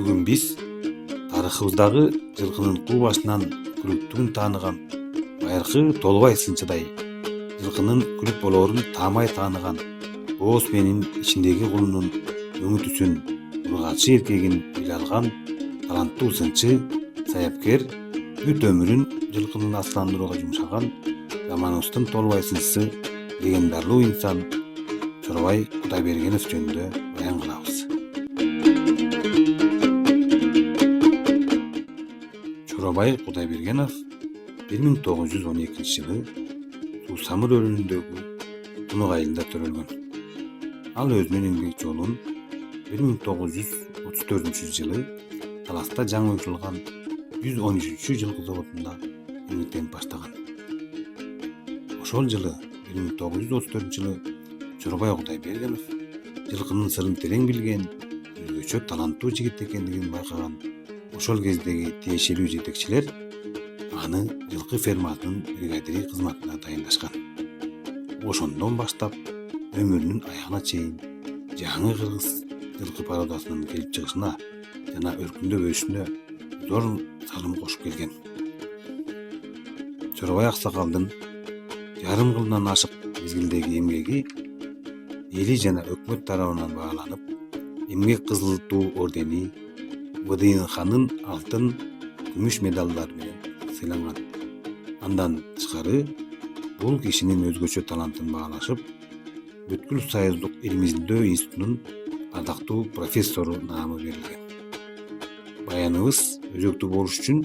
Бүгүн биз тарыхыбыздагы жылкынын куу башынан күлүктүгүн тааныган байыркы Толбай сынчыдай жылкынын күлүп болоорун таамай тааныган Бооз менин ичиндеги кулунун өңү түсүн ургаачы эркегин биле алган таланттуу сынчы, саяпкер, бүт өмүрүн жылкынын астандырууга жумшаган заманыбыздын Толбай сынчысы, легендарлуу инсан Чоробай Кудайбергенов жөнүндө баян кылабыз. Чоробай Кудайбергенов 1912 жылы Суусамыр өрөөнүндөгү Тунук айылында төрөлгөн. Ал өзүнүн эмгек жолун 1934 жылы Таласта жаңы учурулган 113 жылкы заводунда эмгектенип баштаган. Ошол жылы 1934 жылы Чоробай Кудайбергенов жылкынын сырын терең билген, өзгөчө таланттуу жигит экендигин байкаган ошол кездеги тиешелүү жетекчилер аны жылкы фермасынын бригадири кызматына дайындашкан. Ошондон баштап өмүрүнүн аягына чейин жаңы кыргыз жылкы породасынын келип чыгышына жана өркүндөп өсүшүнө зор салым кошуп келген. Чоробай аксакалдын жарым кылдан ашык мезгилдеги эмгеги эли жана өкмөт тарабынан бааланып, эмгек кызыл туу ордени, ВДНХнын алтын, күмүш медалдары менен сыйланган. Андан тышкары бул кишинин өзгөчө талантын баалашып, Бүткүл Союздук илим изилдөө институтунун ардактуу профессору наамы берилген. Баяныбыз өзөктүү болуш үчүн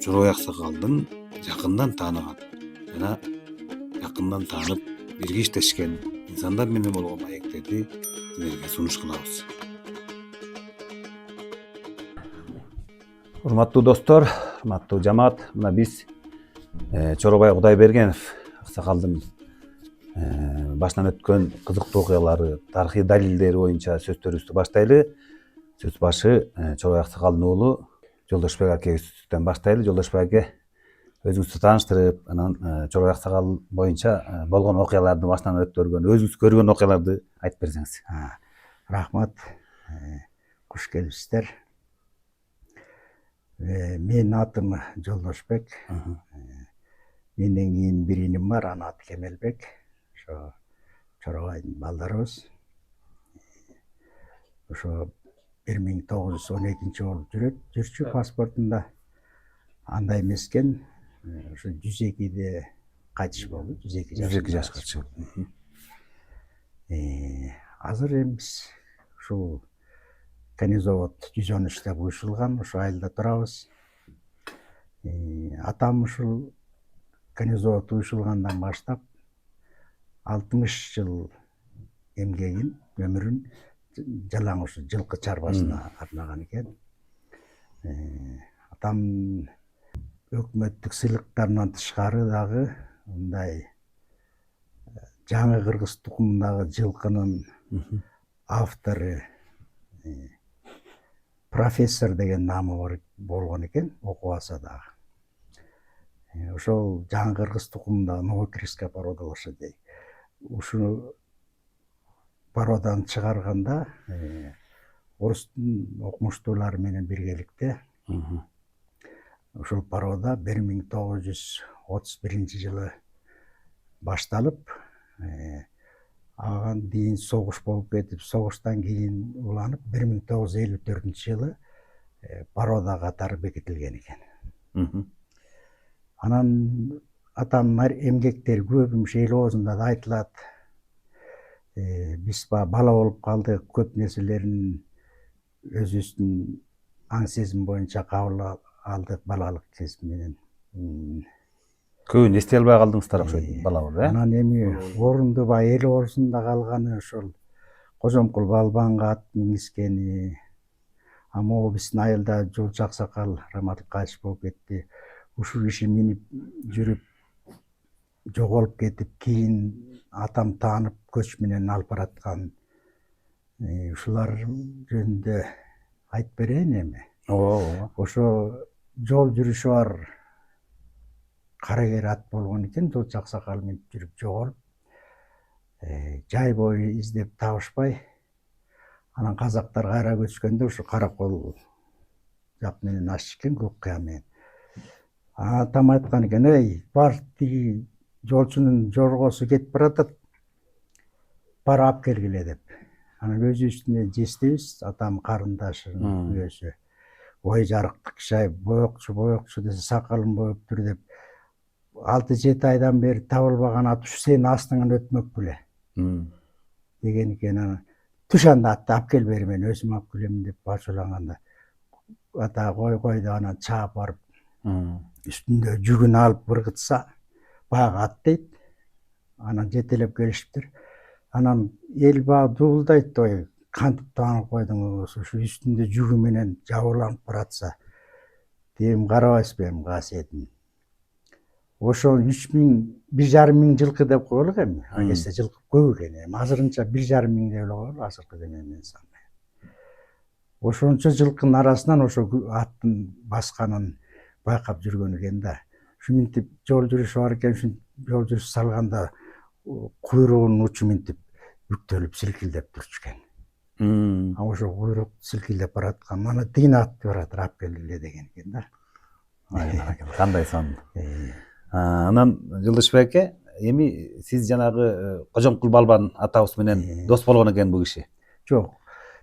Чоробай аксакалдын жакындан тааныган жана жакындан таанып бирге иштешкен инсандар менен болгон маектерди силерге сунуш кылабыз. Урматтуу достор, урматтуу жамаат, мына биз Чоробай Кудайбергенов аксакалдын башынан өткөн кызыктуу окуялары, тарыхый далилдери боюнча сөздөрүбүздү баштайлы. Сөз башы Чоробай аксакалдын уулу Жолдошбек акебизден баштайлы. Жолдошбек аке, өзүңүздү тааныштырып, анан Чоробай аксакал боюнча болгон окуяларды башынан өткөргөн, өзүңүз көргөн окуяларды айтып берсеңиз. Рахмат, куш келипсиздер. Менин атым Жолдошбек. Менден кийин бир иним бар, анын аты Кемелбек. Ошо Чоробайдын балдарыбыз. Ошо 1912 болуп жүрчү паспортунда. Андай эмес экен, ошо 102де кайтыш болду. 102 жашка чыгып. Азыр эми биз ушул Канизавод 113 деп уюшулган, ошол айылда турабыз. Атам ушул Канизавод уюшулгандан баштап 60 жыл эмгегин, өмүрүн жалаң ушу жылкы чарбасына арнаган экен. Атам өкмөттүк сыйлыктарынан тышкары дагы мындай жаңы кыргыз тукумундагы жылкынын автору, профессор деген наамы болгон экен, окубаса дагы. Ошол жаңы кыргыз тукумундагы Новокирская порода лошадей. Ушу породаны чыгарганда орустун окумуштуулары менен биргеликте ушул порода 1931 жылы башталып, ага дейин согуш болуп кетип, согуштан кийин уланып 1954 жылы порода катары бекитилген экен. Анан атамдын эмгектери көп, эл оозунда да айтылат. Биз бала болуп калдык, көп нерселерин өзүбүздүн аң сезим боюнча кабыл алдык балалык кезим менен. Көбүн эстей албай калдыңыздар окшойт, бала болуп, Анан эми орунду эл оозунда калганы ошол Кожомкул балбанга ат мингизгени, могу биздин айылда жолчу аксакал Раматов кайтыш болуп кетти. Ушул киши минип жүрүп жоголуп кетип, кийин атам таанып көч менен алып бараткан. Ушулар жөнүндө айтып берейин эми. Ошо жол жүрүшү бар карагер ат болгон экен, жолчу аксакал минип жүрүп жоголуп, жай бою издеп табышпай, Анан казактар кайра көчкөндө ушу Каракол жак менен ашчу экен, көк кыя менен. Атам айткан экен, эй, бар тиги жолчунун жоргосу кетип баратат, бар алып келгиле деп. Анан өзүбүздүн жестебиз, атам карындашынын күйөөсү. Ой жарыктык киши, боекчу десе сакалым боюптур деп. 6-7 айдан бери табылбаган ат ушу сенин астыңан өтмөк беле. Деген экен. Анан түш анда атты алып кел бери, мен өзүм алып келем деп бачуланганда. Ата кой деп анан чаап барып, үстүндө жүгүн алып быргытса, баягы ат дейт. Анан жетелеп келишиптир. Анан эл баа дуулдайт, ой, кантип таанып койдуң, ушу үстүндө жүгү менен жабырланып баратса. Дейм, карабайсызбы эми касиетин. Ошо 1,5 миң жылкы деп коелук эми. Агесе жылкы көп экен. Азырынча 1,5 миң деп эле коелу, азыркы деменен санай. Ошончо жылкынын арасынан ошо аттын басканын байкап жүргөн экен да. Ушинтип жол жүрүшү бар экен, ушинтип жол жүрүш салганда куйругунун учу мынтип бүктөлүп силкилдеп турчу экен. Ошо куйрук силкилдеп бараткан, мана тигин атты баратыр, алып келгиле деген экен да. Кандай сон. Анан Жылдышбек эке, эми сиз жанагы Кожомкул Балбан атабыз менен дос болгон экен бул киши. Жок,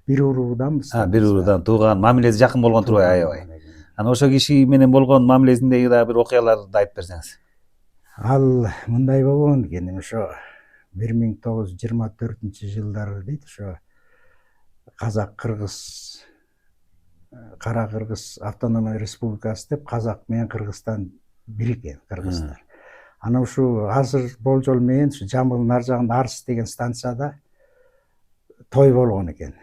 бир урууданбыз. Бир уруудан тууган, мамилеси жакын болгон турбайбы, аябай. Анан ошо киши менен болгон мамилесиндеги дагы бир окуяларды айтып берсеңиз. Ал мындай болгон экен, ошо 1924-жылдары дейт, ошо Казак-Кыргыз, Кара-Кыргыз автономия республикасы деп Казак менен Кыргызстан бириккен, кыргыздар. Анан ушу азыр болжол менен ушу Жамбылдын ар жагында Арс деген станцияда той болгон экен.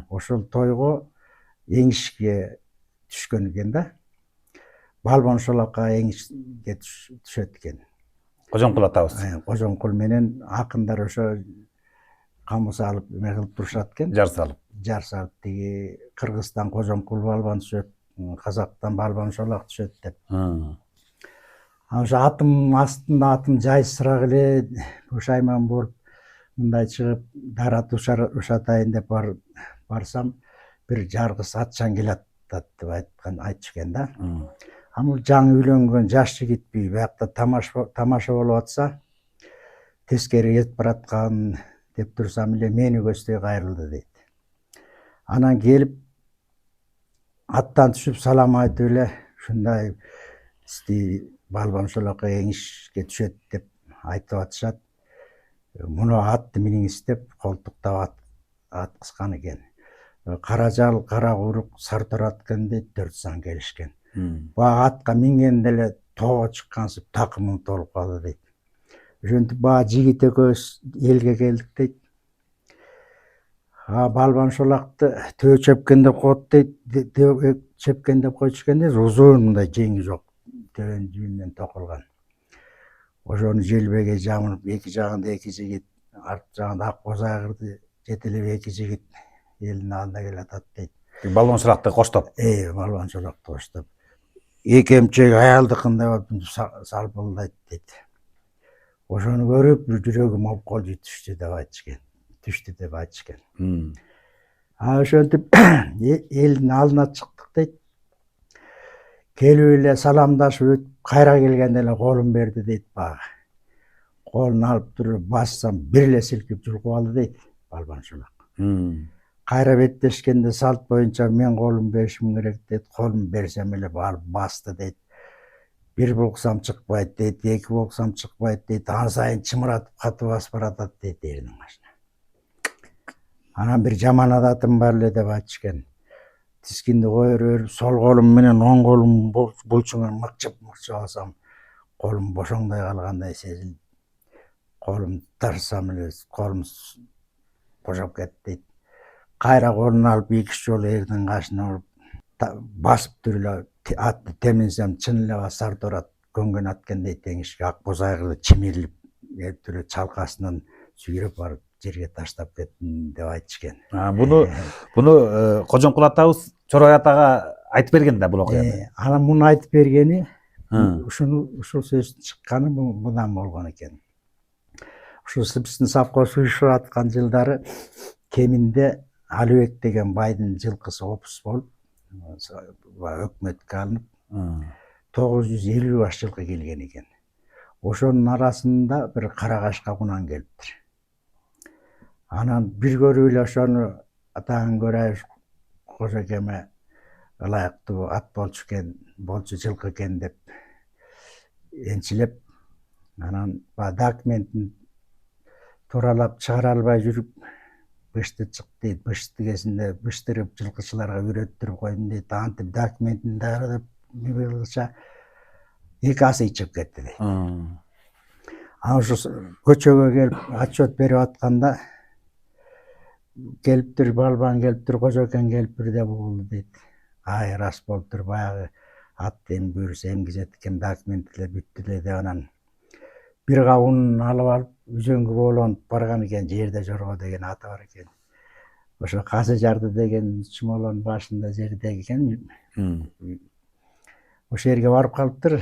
Ошол тойго эңишке түшкөн экен да. Балбан Шолакка эңишке түшөт экен. Кожомкул атабыз. Кожомкул менен акындар ошо камы салып эме кылып турушат экен. Жар салып тиги Кыргызстан Кожомкул Балбан түшөт, Казактан Балбан Шолак түшөт деп. Ошо атым астында атым жайсыраак эле пушайман болуп мындай чыгып дарат ушатайын деп барсам, бир жаргыс атчан келатат деп айтчу экен да. Бул жаңы үйлөнгөн жаш жигитпи, биякта тамаша болуп атса, тескери кетип бараткан деп турсам эле мени көздөй кайрылды дейт. Анан келип аттан түшүп салам айтып эле, ушундай сизди Балбан Шолакка эңишке түшөт деп айтып атышат. Муну атты миниңиз деп колтуктап аткызган экен. Кара жал, кара куйрук, сарторат экен дейт, 4 сан келишкен. Баа атка мингенде эле тоого чыккансып такымым толуп калды дейт. Ошентип баа жигит экөөбүз элге келдик дейт. Балбан Шолакты төө чепкен деп коет дейт, чепкен деп койчу экен дейт, узун мындай жеңи жок, төөнүн жүнүнөн токулган. Ошону желбеге жамылып, эки жагында эки жигит, арт жагында ак боз айгырды жетелеп эки жигит элдин алдына келатат дейт. Балбан Шолакты коштоп. Балбан Шолакты коштоп. Эки эмчек аялдыкындай болуп салпылдайт дейт. Ошону көрүп жүрөгүм опколжу түштү деп айтчу экен. Ошентип элдин алдына чыктык дейт. Келип эле саламдашып өтүп, кайра келгенде эле колун берди дейт бага. Колун алып туруп бассам, бир эле силкип жулкуп алды дейт Балбан Шолак. Кайра беттешкенде салт боюнча мен колум беришим керек дейт, колум берсем эле алып басты дейт. Бир булксам чыкпайт дейт, эки булксам чыкпайт дейт, ан сайын чымыратып катып басып баратат дейт эрдин башына. Анан бир жаман адатым бар эле деп айтчу экен. Тискинди кое берип, сол колум менен оң колум булчуңан мыкчып алсам, колум бошоңдой калгандай сезилип, колум тарсам эле колум бошоп кетти дейт. Кайра колун алып 2 жолу эрдин кашына уруп басып туруп эле атты теминсем, чын эле сарторат көнгөн ат экен дейт, эңишке ак боз айгырды чимирилип, эле чалкасынан сүйрөп барып жерге таштап кеттим деп айтчу экен. Буну Кожомкул атабыз Чорой атага айтып берген да бул окуяны. Анан муну айтып бергени, ушул сөздүн чыкканы мындан болгон экен. Ушул биздин совхоз уюшуп аткан жылдары кеминде Алыбек деген байдын жылкысы опус болуп өкмөткө алынып 950 баш жылкы келген экен. Ошонун арасында бир Карагашка кунан келиптир. Анан бир көрүп эле ошону атаган Көраев кожокеме ылайыктуу ат болчу экен, болчу жылкы экен деп энчилеп, анан документин тууралап чыгара албай жүрүп, бышты чык дейт, бышты кезинде быштырып жылкычыларга үйрөттүрүп койдум дейт. Антип документин даярдап кылса 2 асы ичип кетти дейт. Анан ошо көчөгө келип отчет берип атканда келиптир, балбан келиптир, кожокен келиптир деп угулду дейт. Ай, рас болуптур, баягы атты эми буюрса эмгизет экен, документтер бүттү эле деп анан бир кабын алып алып үзөңгү боолонуп барган экен. Жерде жорго деген аты бар экен. Ошо Казы жарды деген чумолонун башында жердеги экен. Ошол жерге барып калыптыр.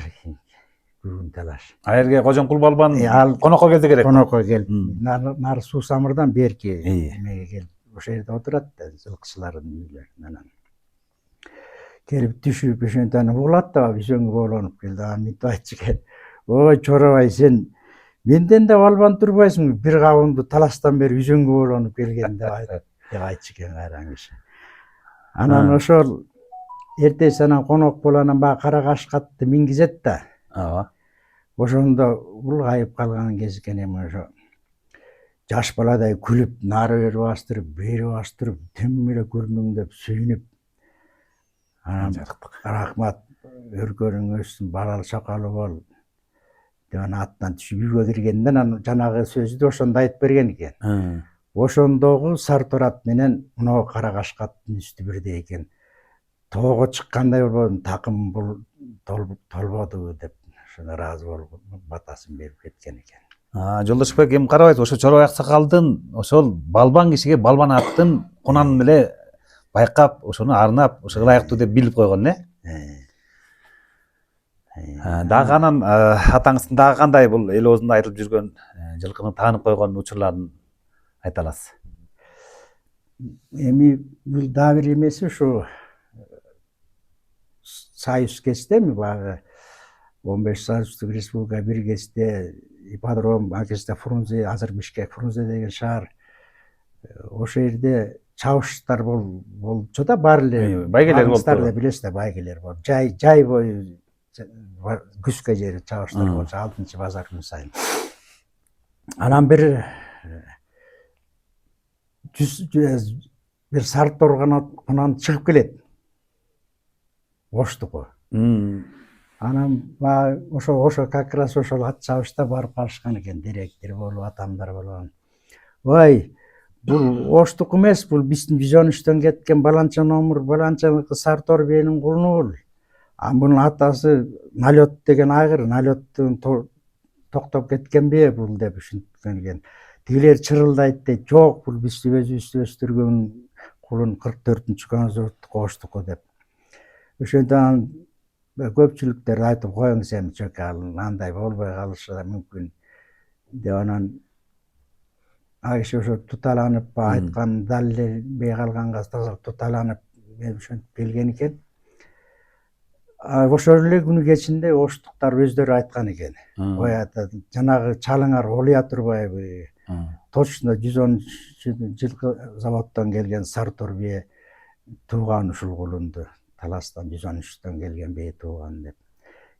Күн талаш. А жерге Кожомкул балбан конокко келсе керек. Конокко келип, нары Суу Самырдан берки эмеге келип, ошол жерде отурат да, жылкычылардын үйлөрүнөн. Анан келип түшүп ошентен угулат да, үзөңгү боолонуп келди. Анан мынтип айтчу экен: "Ой, Чоробай, сен менден да балбан турбайсың, бир кабынды таластан бери үзөңгү боолонуп келген" деп айтчу экен кайраңгы. Анан ошол эртеси анан конок болуп анан баягы Карагашкатты мингизет да. Ооба. Ошондо улгайып калган кез экен. Эми ошо жаш баладай күлүп, нары бери бастырып, бери бастырып, тем эле күрмүңдөп, сүйүнүп. Анан рахмат, өркөрүң өссүн, балалы чакалы бол деп анан аттан түшүп үйгө киргенде анан жанагы сөздү ошондо айтып берген экен. Ошондогу Сарторат менен мына Карагашкаттын үстү бирдей экен. Тоого чыккандай болбодум, такым бул толбоду деп ошоно ыраазы болуп батасын берип кеткен экен. Жолдошбек, эми карабайсыз, ошо Чоробай аксакалдын ошол балбан кишиге балбан аттын кунанын эле байкап, ошону арнап, ошо ылайыктуу деп билип койгон, Дагы анан атаңыздын дагы кандай бул эл оозунда айтылып жүргөн жылкыны таанып койгон учурларын айта аласыз? Эми бул дагы бир эмеси ушу Союз кездеми, баягы 15 Союздук республика бир кезде ипподром, ал кезде Фрунзе, азыр Бишкек, Фрунзе деген шаар. Ошол жерде чабыштар болчу да, бар эле байгелер болуптур. Билесиз да, байгелер болуп. Жай бою күзгө жери чабыштар болчу, 6-базар күн сайын. Анан бир Сартор кунан чыгып келет. Оштуку. Анан ошо как раз ошол ат чабышта барып калышкан экен, директор болуп, атамдар болгон. Ой, бул Оштук эмес, бул биздин 113төн кеткен баланча номер, баланчаныкы Сартор бейнин кулуну бул. Бунун атасы Налет деген айгыр, Налеттен токтоп кеткенби бул деп ушинткен экен. Тигилер чырылдайт дейт. Жок, бул биз өзүбүздү өстүргөн кулун 44-көнзөрттүк Оштуку деп. Ошондон көпчүлүктөр айтып коюңуз эми чөкө, андай болбой калышы да мүмкүн деп анан ал киши ошо туталанып айткан далилденбей калганга туталанып ошентип келген экен. Ошол эле күнү кечинде Оштуктар өздөрү айткан экен. Ой, жанагы чалыңар олуя турбайбы? Точно 113 жылкы заводдон келген Сартор бие тууган ушул кулунду. Таластан 113төн келген бие тууган деп.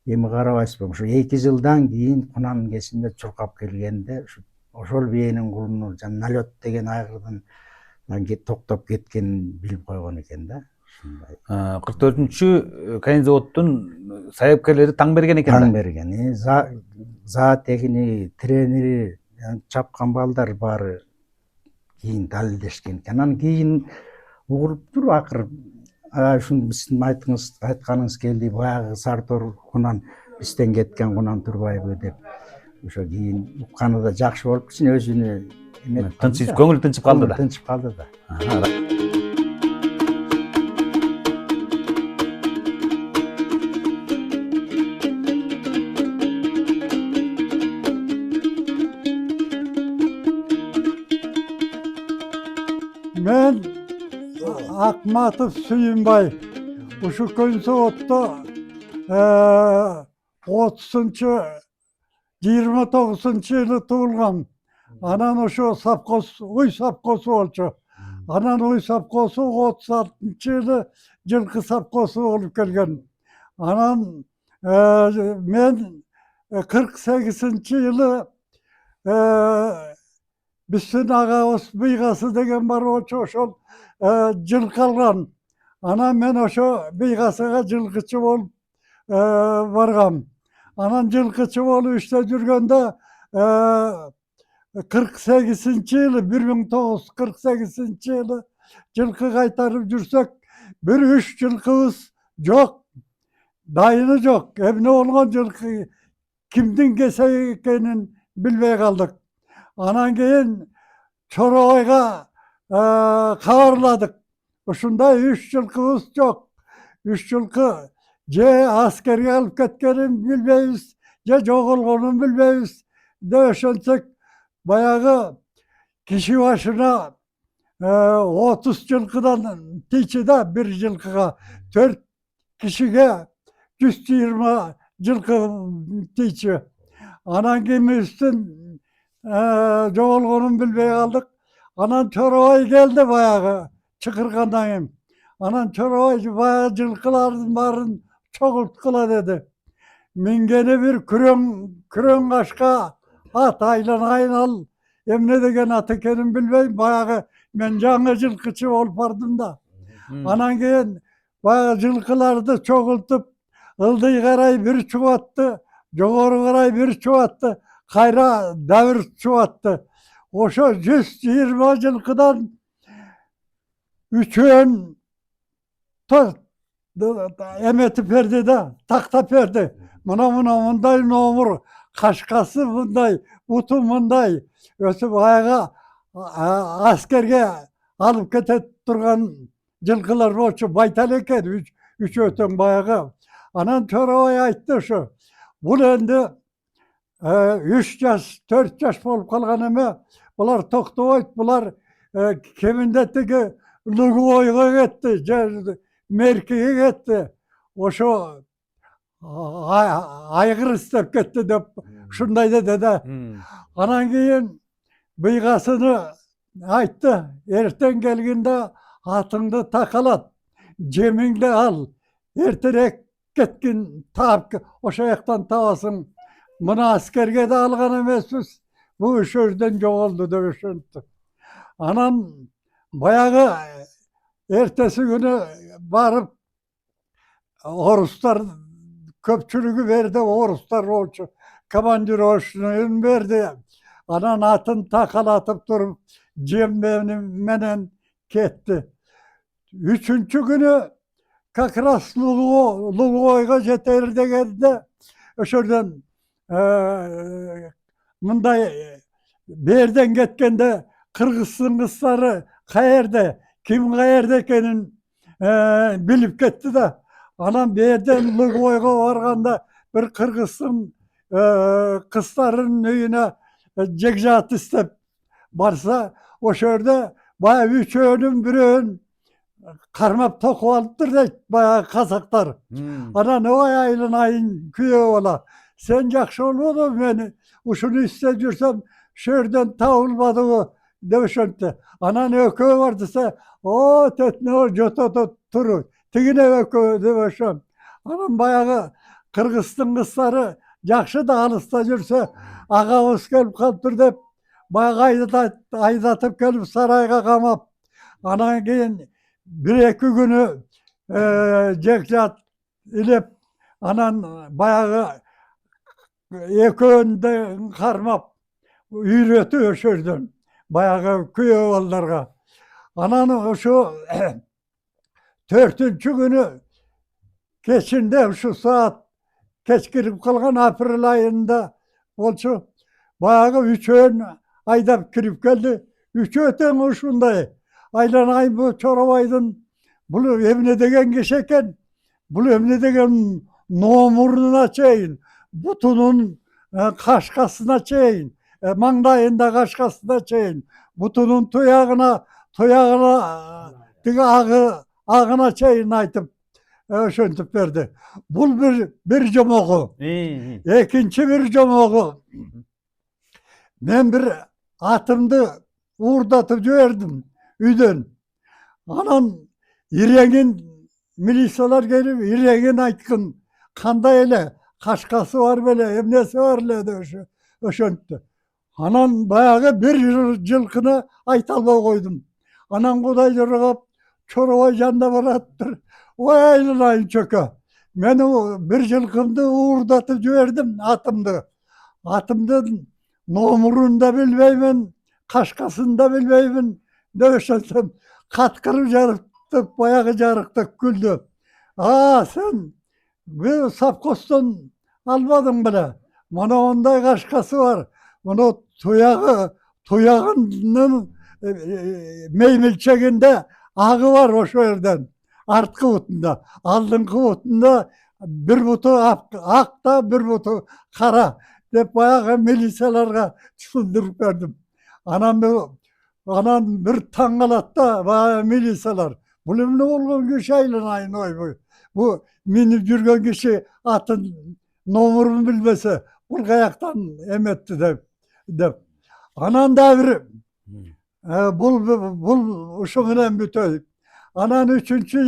Эми карабайсызбы, ошо 2 жылдан кийин кунанын кесинде чуркап келгенде ошол биенин кулуну Налет деген айгырдын токтоп кеткенин билип койгон экен да. 44-чү кайын заводдун сайыпкерлери таң берген экен. Таң берген. Заатегини, тренери, чапкан балдар баары кийин далилдешкен экен. Анан кийин угулуптур, акыр ушун биздин айтканыңыз келди, баягы Сартор кунан бизден кеткен кунан турбайбы деп. Ошо кийин укканы да жакшы болуп кичине өзүнө көңүл тынчып калды да. Тынчып калды да. Мен Akmatov Suyunbay. Uşu Köysoğut'ta 30-cı 29-cı yılı tuğulgan. Anan uşu sapkos, uy sapkosu olçu. Anan uy sapkosu 36-cı yılı жылқы sapkosu olup kelgen. Anan men 48-ci yılı Büsün Ağaos Bıygası degen bar oçu oşol жылқы algan. Anam men oşo Bıygasıga жылқычы bolup bargam. Anan жылқычы bolup işte жүрgende 48-ci yılı 1948-ci yılı жылқы kaytarıp jursek bir 3 жылқыбыз yok. Dayını yok. Emne olgan жылқы kimdin kesek ekenin bilmey kaldık. Anan keyin Çoraba'ya kavarladık. Uşunda 3 жылқыбыз yok. 3 жылқы je askerge alıp ketkenin bilmeyiz, je joğolgonun bilmeyiz. Döşensek bayağı kişi başına 30 жылқыдан tiçi de bir жылқыga 4 kişiye 120 жылқы tiçi. Anan kimi üstün joğolgonun bilmey kaldık. Anan Çorabay geldi bayağı çıkırgandan hem. Anan Çorabay bayağı жылқылардың bарын çoğultkıla dedi. Mingeni bir küren kaşka at aylanayın al. Emne degen at ekenin bilmeyim. Bayağı men жаңы жылқычы olup bardım da. Anan keyin bayağı жылқыларды çoğultup ıldıy karay bir çuvattı. Joğoru karay bir çuvattı. Kayra devir çuvattı. Oşo 120 жылқыdan üçün emeti perdi de takta perdi. Mına mınday nomur. Kaşkası mınday. Butu mınday. Ösüp ayağa askerge alıp ketet durgan жылқылар oçu baytal eken. Üç ötün bayağı. Anan Çorabay ayttı şu. Bul endi 3 yaş, 4 yaş bolup kalgan eme. Bular toktobayt, bular kemindetigi Lugoyga gitti, Merki'ye gitti. Oşo aygır istep gitti dep şunday dedi. Anan keyin Bıygasını ayttı. Erten gelginde atыңды takalat, jemingdi al. Erterek ketkin taap, oşo yaktan tabasın. Mına askerge de algan emesiz. Bu iş özden joğoldu dövüşüntü. Anam bayağı ertesi günü barıp oruslar köpçülüğü verdi, oruslar olçu. Kamandir hoşluğunu verdi. Anan atın takalatıp durup menen ketti. Üçüncü günü kakras Lugoyga jeteride geldi. Öşörden mınday berden ketkende Kırgızsın kızları kayerde, kim kayerde ekenin bilip ketti de. Anam berden Lugoyga varganda bir Kırgızsın kızların öyüne cekjat istep barsa o şörde bayağı üç öğünün bir öğün karmap toku alıptır da bayağı kazaklar. Ana ne ayın ayın küye ola. Sen jakşı olmadı beni. Uşunu istediyorsam şörden tavulmadığı demişönte. Ana ne ököğü vardıysa o tetne o joto turu. Tigine ököğü demişön. Anam bayağı Kırgızsın kızları jakşı da alısta жүрse ağabey gelip kalıptır dep bayağı aydatıp gelip sarayga kamap. Anan keyin bir iki günü cekjat ilep anan bayağı ekönde karmap üyreti öşürdün bayağı köy oğullarga. Anan şu 4. günü keçinde şu saat keç girip kalgan aprel ayında olçu bayağı 3 öğün aydap kirip geldi. 3 öten uşunday. Aylanay bu Çorabaydın bunu emne degen geçeken bunu emne degen nomuruna çeyin. Butunun kaşkasına çeyin. Mangdayında kaşkasına çeyin. Butunun tuyağına tigi ağına çayın aytıp öşöntüp berdi. Bul bir jomogu. Ekinci bir jomogu. Men bir atımdı uğurdatıp jüberdim üydön. Anan İrengin milisalar gelip İrengin aytkın kanday ele kaşkası var böyle emnesi var ele öşöntü. Anan bayağı bir жылқыны айталбай koydum. Anan kuday jırgap Çorovay janda barattır. Oy aylanayın çöke. Men bir жылқымды uğurdatıp jüberdim atımdı. Atımdın nomurunu da bilmeymin, kaşkasını da bilmeymin. Dövüşensem katkırıp jarıktık, bayağı jarıktık güldü. Sen bir sapkostan almadın bile. Bana onday kaşkası var. Bunu tuyağının meymilçeginde ağı var o şu yerden. Artkı butunda. Aldınkı butunda bir butu ak da bir butu kara. Dep bayağı milisalarga tushundirip berdim. Anam bir tangalatta bayağı milisalar. Bu ne olgan kişi aylanayın oy bu. Bu minip jürgen kişi atın nomurunu bilmese bu kayaktan emetti dep. Anan da bir bul uşu bilen bütöy. Anan üçüncü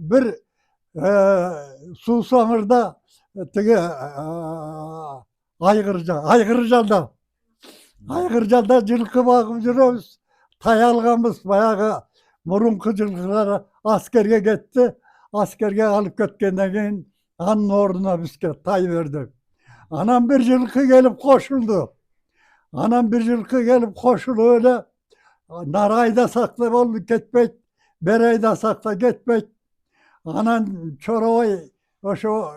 bir Susamır'da tigi Aygırjalda жылқы бағып жүрөбүz. Тай алганбыз баягы мурунку жылқылар askerge кетти. Askerge alıp кеткенден кийин анын ордуна бизге тай берди. Анан bir жылқы келип кошулду. Anam bir жылқы gelip koşulu öyle nar aydasak da oldu ketpeyt, ber aydasak da ketpeyt. Anan Çorovay oşo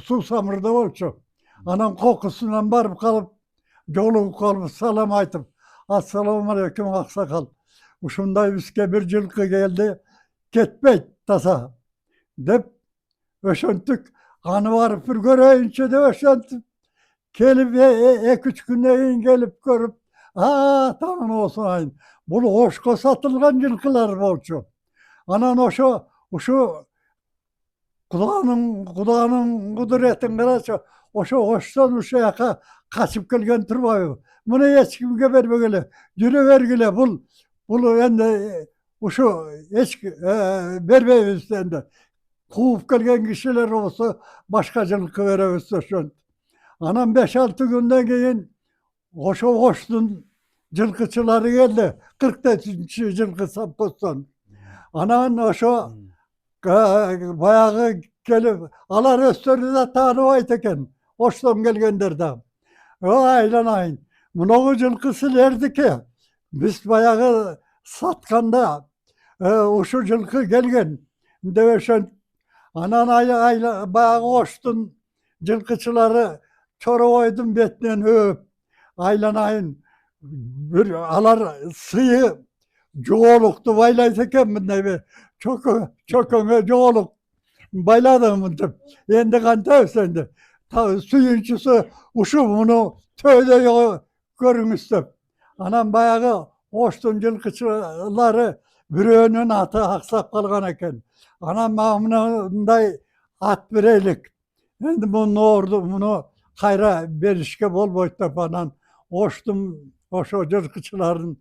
Susamır'da olçu. Anam kokusundan barıp kalıp jolup kalıp salam aytıp assalamu aleyküm aksakal. Uşunday bizge bir жылқы geldi ketpeyt tasa dep öşöntük. Anı varıp bir göreyinçe de öşöntük. Gelip 2-3 günden gelip görüp tamam olsun ayın. Bunu hoşko satılgan жылқылар bolçu. Anan oşu Kudağının kudretin karaçı oşu hoştan uşa yaka kaçıp gelgen turbayı. Bunu hiç kimge vermegele. Yürü vergile bul ende uşu hiç vermeyiz ende. Kuvup gelgen kişiler olsa başka жылқы vereviz şön. Anam 5-6 günden keyin hoştun жылқычылары geldi. 40'ta жылқы sapkostan. Anan oşu bayağı gelip alar östörü de tanıvayt eken. Hoştan gelgenlerden. Aylanayın. Munoğu жылқысы derdi ki biz bayağı satkanda uşu жылқы gelgen. Deveşen anan bayağı hoştun жылқычылары Çorovay'dın betinen öp. Aylanayın. Bir alar sıyı joğoluktu baylayt eken mi? Çok öne joğoluk bayladım dep. Endi kanta ösendi. Suyunçusu uşu bunu töyde görünüz dep. Anam bayağı hoştun жылқычылары biröөнün atı aksap kalgan eken. Anam mamınday at bireylik. Endi bunu kayra berişke bolboyt dep anan hoştum oşo жылқычыларын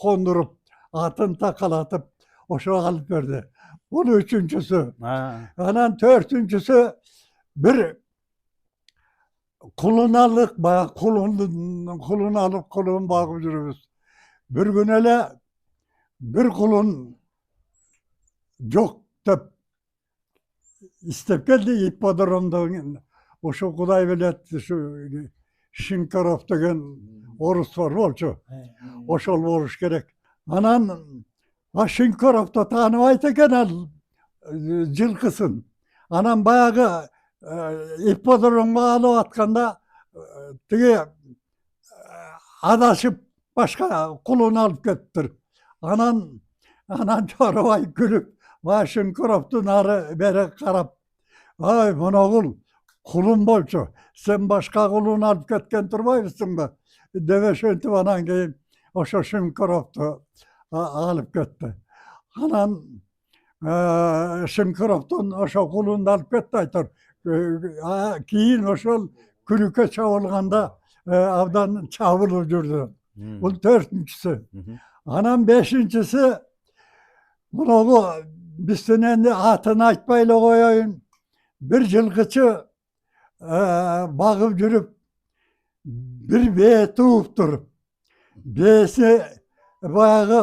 kondurup atın takalatıp oşo alıp verdi. Bunu üçüncüsü. Anan dördüncüsü bir kulun alıp kulun alıp kulun bağıp жүрübüz. Bir gün ele bir kulun yok dep istep geldi ipodoromda oşo kuday bilet şu Şinkarov degen orus var bolçu. Oşol boruş gerek. Anan Şinkarov'da tanıvayt eken al жылқысын. Anan bayağı ipodoromga alıp atkanda tigi adaşıp başka kulunu alıp kettir. Anan Çorovay gülüp Şinkarov'du narı beri karap. Ay monogul kulun bolçu. Sen başka kulunu alıp ketken turbaybısın mı? Deveşöntü anan keyin oşo Şinkarov'du alıp gitti. Anan Şınkırov'dan oşo kulunu alıp gitti aytar. Keyin oşol külükö çabılganda avdan çabılıp жүрдü. Bu dörtüncüsü. Anam beşincisi bunu bizden endi atını aytpayla koyayım. Bir жылқычы бағып жүріп bir бие туып тұр. Биесі баяғы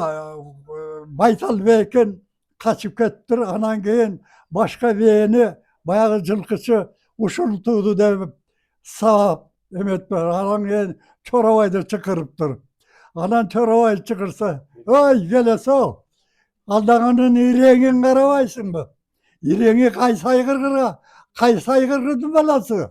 байтал бие екен, қашып кетіп тұр. Анан кейін башқа биені баяғы жылқышы ушул туды деп сабап эметпе. Анан кейін Чорабайды чакырып тұр. Анан Чорабай чакырса, ой келесің, алдағанын иреңін қарабайсың ба? Иреңі кайсы айгырдын баласы?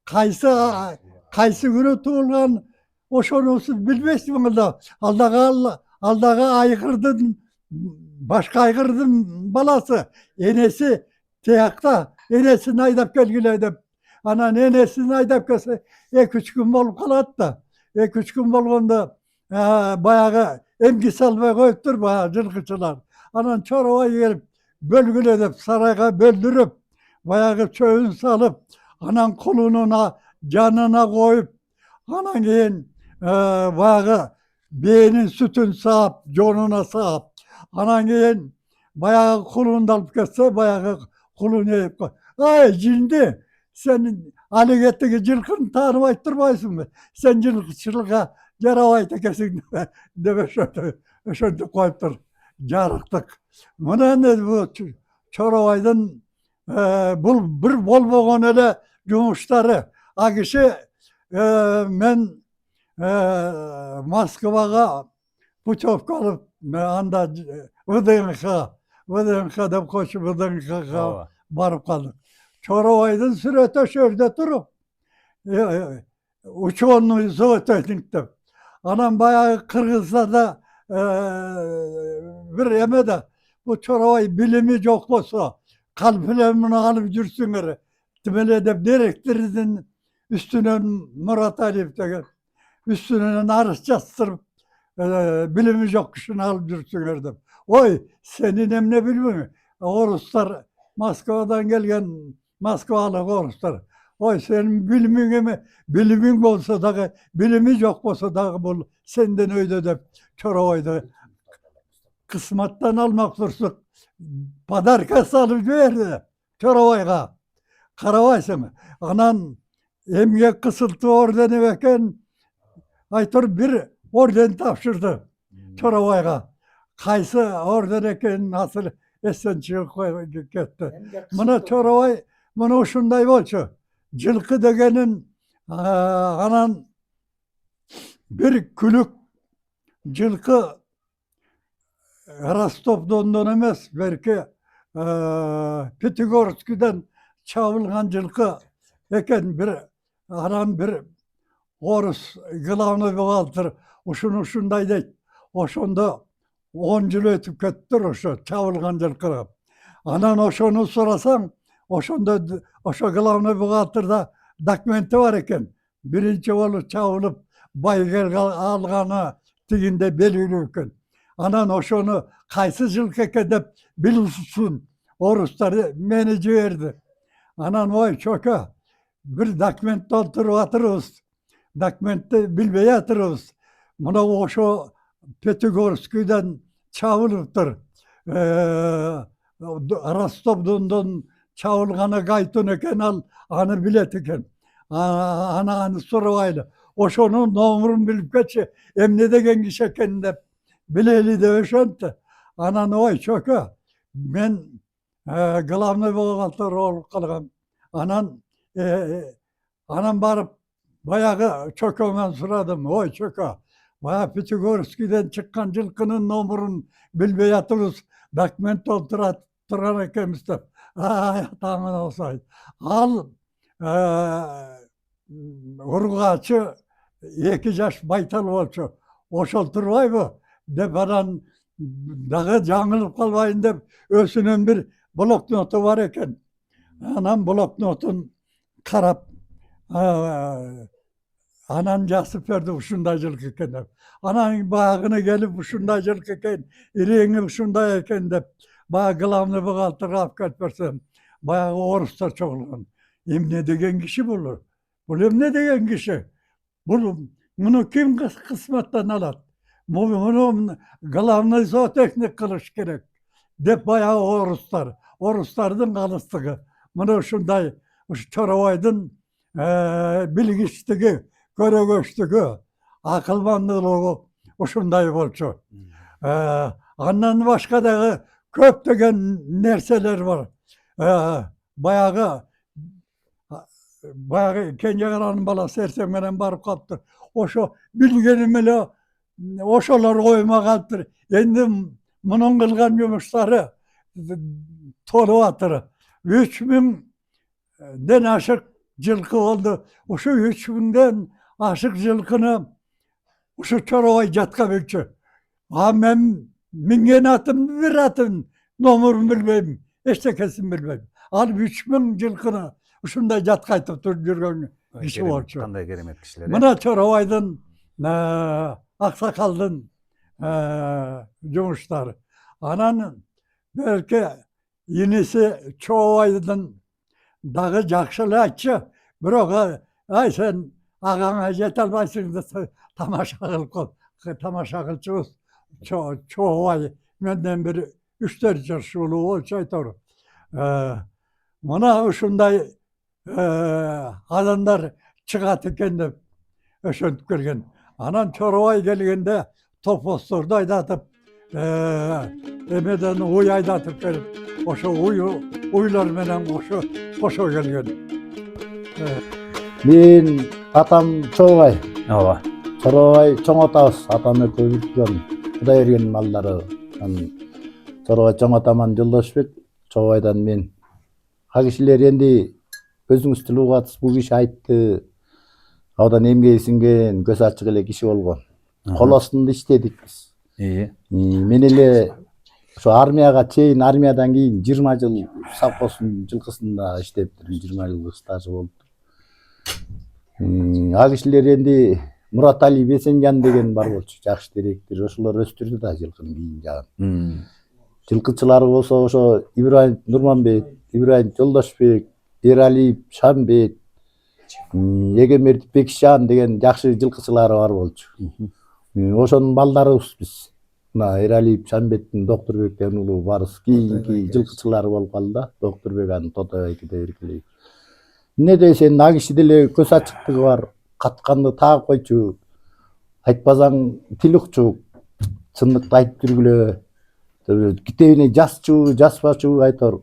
Кайсы күнү туулган ошонусу билбейсиң да. Алдағы айгырдын, башка айгырдын баласы. Энеси тиякта, энесин айдап келгиле деп. Анан энесин айдап келсе, 2-3 күн болуп калат да. 2-3 күн болгондо баягы эмги салбай коюптур баягы жылкычылар. Анан Чорабай келип бөлгүлө деп сарайга бөлдүрүп, баягы чөйүн салып, анан кулунун жанына коюп, анан кийин баягы биенин сүтүн саап, жонуна саап, анан кийин баягы кулунду алып кетсе, баягы кулун ээп кой. Ай жинди, сен алигеттеги жылкыны тааныбай турбайсыңбы? Сен жылкычылыкка жарабайт экенсиң деп ошентип коюптур. Жарыктык. Мына эмне бул Чорабайдын бул бир болбогон эле жумуштары. А киши мен Москвага путевка алып, анда ВДНХ деп койчу, ВДНХга барып калдык. Чорабайдын сүрөтү ошо жерде туруп, ученый зоотехник деп. Анан баягы Кыргызстанда bir emede bu Çorabay bilimi yok olsa kalplemini alıp жүрсүңөр. Demeli de direktörünün üstüne Murat Aliyev de üstüne arız yaztırıp bilimi yok kişini alıp жүрсүңөр деп. Oy senin emne bilmiyor. Oruslar Moskova'dan gelgen Moskovalı Oruslar. Oy senin bilimin olsa da bilimi yok olsa da bu senden öyle de Çorabay'da kısmattan almak dursun. Padarka salıp verdi Çorabay'a. Karabaysın. Anan emgek kısıltı ordeni veken aytır bir orden tapşırdı Çorabay'a. Kaysı orden eken nasıl esen çıkıp gitti. Buna Çorabay, buna uşunday bolçu. Жылқы дегенин анан bir күлүк жылқы Rostov-Don'dan emez, belki Pyatigorsk'dan çağılgan жылқы eken bir Orus gılavını boğaltır, uşunday deyt. Oşonda 10 yıl ötüp kettir oşo çağılgan жылқы. Anan oşonu sorasan, oşo gılavını boğaltırda dokumenti var eken. Birinci olu çağılıp baygel alganı tiginde belirli eken. Anan oşonu kaysı жылқы ekedip bilsin. Orusları menici verdi. Anan oy çoka bir dokument doldurup atırız. Dokumenti bilmeye atırız. Buna oşo Pyatigorsk'dan çağılıptır. Rostov-Don'dan çağılganı gaytın eken al, anı bilet eken. Anı sorayla. Oşonun nomurun bilip geçe, emne degen kişi eken de bileli de öşöntü. Anan oy çoka. Ben gılavны boğaltır olup kalgan. Anan barıp bayağı çokoğundan suradım. Oy çoka. Bayağı Pyatigorsk'dan çıkan жылқының nomurun bilmeye yatırız. Dokument dolduran ekemiz de. Tamam olsaydı. Al urgaçı 2 yaş baytal olçu. Oşol turbay bu. Dep anan dağı жаңылып kalbayın dep ösünün bir bloknotu var eken. Anam bloknotun karap Anan jasıp berdi uşunday жылкы экен деп. Анан багына келип ушундай жылкы экен, иреği ушундай экен деп, баягы главный бухгалтерге алып келип берсем, баягы орустар чогулган. Эмне деген киши бул? Бул эмне деген киши? Бул муну ким кысматтан алат? Муну главный зоотехник кылыш керек деп баягы орустар. Орустардын калыстыгы. Мына ушундай ушу Чорабайдын билгичтиги, көрөгөчтүгү, акылмандуулугу ушундай болчу. Андан башка дагы көптөгөн нерселер бар. Баягы Кенже Каранын баласы эртең менен барып калыптыр. Ошо билгеним эле ошолор коймой калыптыр. Энди мунун кылган жумуштары толуп атыр. 3000'den ашык жылкы болду. Ошо 3000'den ашык жылкыны ушу Чорабай жатка билчү. Мен минген атым бир атын номурун билбейм, эчтекесин билбейм. Ал 3000 жылкыны ушундай жаткайтып жүргөн киши болчу. Кандай керемет кишилер. Мына Чорабайдын, Аксакалдын жумуштары. Анан белки иниси Чобайдын дагы жакшылы айтчы. Бирок ай сен агаңа жете албайсың деп тамаша кылып кол. Тамаша кылчубуз. Чобай менден бир 3-4 жаш улуу болчу айтор. Мына ушундай адамдар чыгат экен деп өшөнтүп келген. Анан Чорабай келгенде топосторду айдатып, эмеден уй айдатып келип, ошо уйлар менен кошо келген. Мен атам Чорабай. Ооба. Чорабай чоң атабыз. Атам экөө бүткөн Кудай берген малдары. Чорабай чоң атаман Жолдошбек, Чорабайдан мен. Кишилер энди өзүңүз тилип атсыз, бул киши айтты. Аудан эмгеги сиңген, көз ачык эле киши болгон. Кол астында иштедик биз. Мен эле ошо армияга чейин, армиядан кийин 20 жыл совхоздун жылкысында иштептир. 20 жылдык стажы болду. А кишилер энди Муратали Бесенжан деген бар болчу, жакшы директор. Ошолор өстүрдү да жылкынын кийин жагын. Жылкычылары болсо ошо Ибраим Нурманбет, Ибраим Жолдошбек, Эралиев Шамбет, Егемердиев Бекшан деген жакшы жылкычылары бар болчу. Ошонун балдарыбыз биз. Мына Эралиев Шамбеттин Доктурбектен улуу барыс кийинки жылкычылары болуп калды да. Доктурбек анын Тотобайкиде эркелейт. Эмне десең, а киши деле көз ачыктыгы бар. Катканды тагып койчу. Айтпасаң тил укчу. Чындыкты айтып жүргүлө. Китебине жазчу, жазбачу айтор.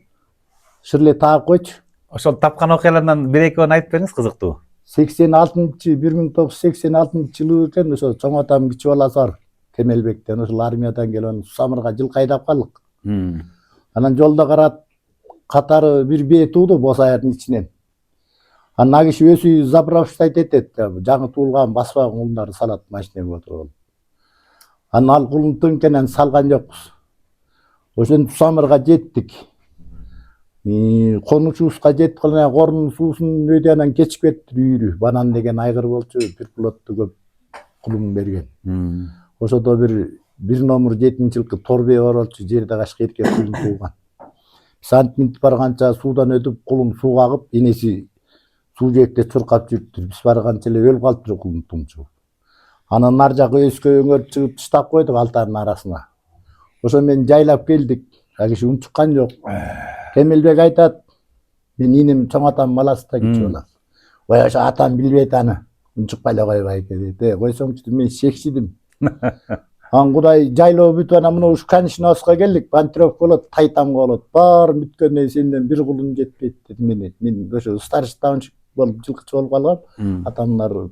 Ширле тагып койчу. Ошол тапкан окуялардан бир-экөөнү айтып бериңиз, кызыктуу. 1986-жылы экен, ошо чоң атам кичи баласы бар. Кемелбектен ошол армиядан келген Сусамырга жылкы айдап калдык. Анан жолдо карат катары бир бие тууду боз аярдын ичинен. Анан киши өзү заправщать этет, жаңы туулган баспаган кулундарды салат машинеге отуруп. Анан ал кулун тыңкенен салган жокпуз. Ошон Сусамырга жеттик. Конучубузга жетип калган корунун суусун өйдө анан кечип кетти үйрү. Банан деген айгыр болчу, бир плотту көп кулун берген. Ошодо бир номер 7-жылкы Торбе бар болчу, жерде кашка эркек кулун туулган. Сантип минтип барганча суудан өтүп, кулун сууга агып, энеси суу жээкте чуркап жүрүптүр. Биз барганча эле өлүп калыптыр кулун тумчуп. Анан нар жакка өскө өңөрүп чыгып таштап койдук алтарынын арасына. Ошо мен жайлап келдик. Киши унчуккан жок. Кемелбек айтат, мен инем чоң атам баласы да кичи баласы. Ой, ошо атам билбейт аны. Унчукпай эле койбой дейт. Койсоңчу, мен шекшидим. Ан Кудай жайлоо бүтүп анан мына ушу конечноска келдик. Пантров болот, Тайтамга болот. Баарын бүткөндөн сенден бир кулун жетпейт деди мени. Мен ошо старший таунчик болуп жылкычы болуп калгам. Атамдар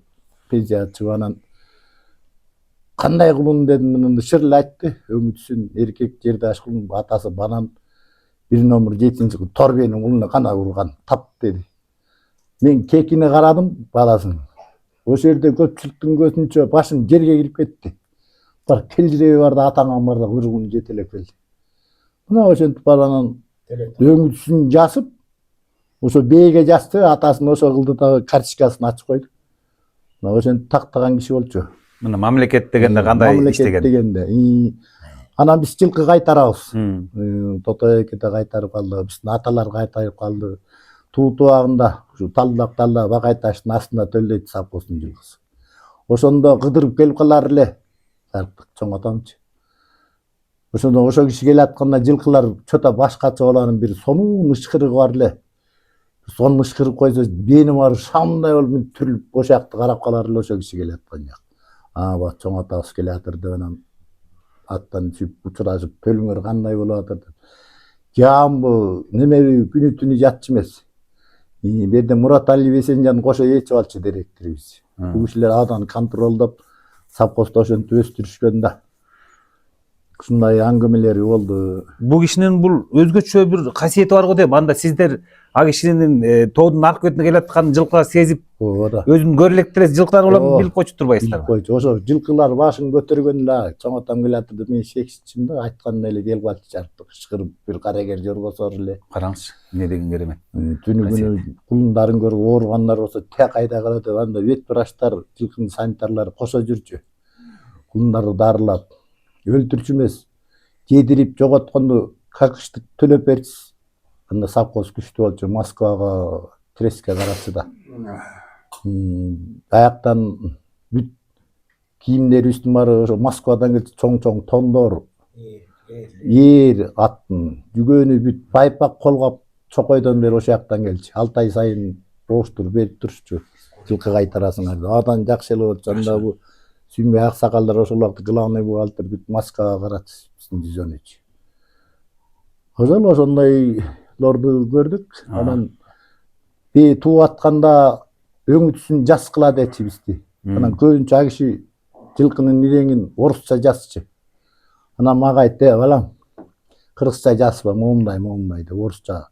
пенсия чыгып анан кандай кулун дедим, мынды шырлы айтты. Өңүтсүн эркек жердаш кулун, атасы Банан. Бир номер 7-жылкы Торбенин кулуна кана урган, тап деди. Мен кекине карадым баласын. Ошол жерде көпчүлүктүн көзүнчө башым жерге кирип кетти. Бар келжиреби бар да атаңан бар да бир кулун жете элек келди. Мына ошентип баланын өңүтсүн жасып, ошо бээге жасты, атасын ошо кылды да карточкасын ачып койду. мына ошентип тактаган киши болчу. Мына мамлекет дегенде кандай Мамлекет иштеген? дегенде. Анан биз жылкы кайтарабыз. Тотой эке да кайтарып калды, биздин аталар кайтарып калды. Туу тубагында ушу талдап бакай таштын астында төлдөйт совхоздун жылкысы. Ошондо кыдырып келип калар эле. Сарыктык чоң атамчы. Ошондо ошо киши келатканда жылкылар чөтө башкача болоорун бир сонун ышкырыгы бар эле. Сонун ышкырып койсо бени бар шамдай болуп түрүлүп ошо жакты карап калар эле ошо киши келаткан жак. Бак чоң атабыз келатыр деп анан аттан түшүп учурашып төлүңөр кандай болуп атыр деп. Жамбы немеби күнү түнү жатчу эмес. Бу жерде Муратали Бесенжан кошо ээчи болчу директорубуз. Бул кишилер адан контролдоп совхозду ошентип өстүрүшкөн да. Ушундай аңгемелери болду. Бул кишинин бул өзгөчө бир касиети бар го дейм. Анда сиздер а кишинин тоодун аркы бетине келаткан жылкыга сезип, Ооба. өзүн көрө электересиз, жылкылар улам билип койчу турбайсыздарбы? Койчу. Ошо жылкылар башын көтөргөн эле чоң атам келатыр деп мен шекичим да, айткандай эле келип калчу жарыктык ышкырып бир карагер жоргосор эле. Караңызчы, эмне деген керемет. Түнү күнү кулундарын көрүп ооругандар болсо тек кайда калат деп анда вет врачтар, жылкынын санитарлары кошо жүрчү. Кулундарды дарылап, өлтүрчү эмес, жедирип жоготконду какыштык төлөп берчү. Анда совхоз күчтүү болчу, Москвага, Треске карачыда. Аяктан бүт кийимдерибиздин баары ошо Москвадан келчү, чоң тондор. Ээр аттын жүгөнү бүт байпак колгоп чокойдон бери ошо жактан келчү. 6 ай сайын бооштуруп берип турчу. Жылкы кайтарасыңар деп. Адан жакшы эле болчу. Анда бу Сүймбай аксакалдар ошол убакта главный бухгалтер бүт Москвага карачы биздин жүзөнүчү. Ошол ошондойлорду көрдүк. Анан тууп атканда өңүтүсүн жаз кыла дечи бизди. Анан көбүнчө а киши жылкынын иреңин орусча жазчы. Анан мага айтты: "Балам, кыргызча жазба, моундай деп орусча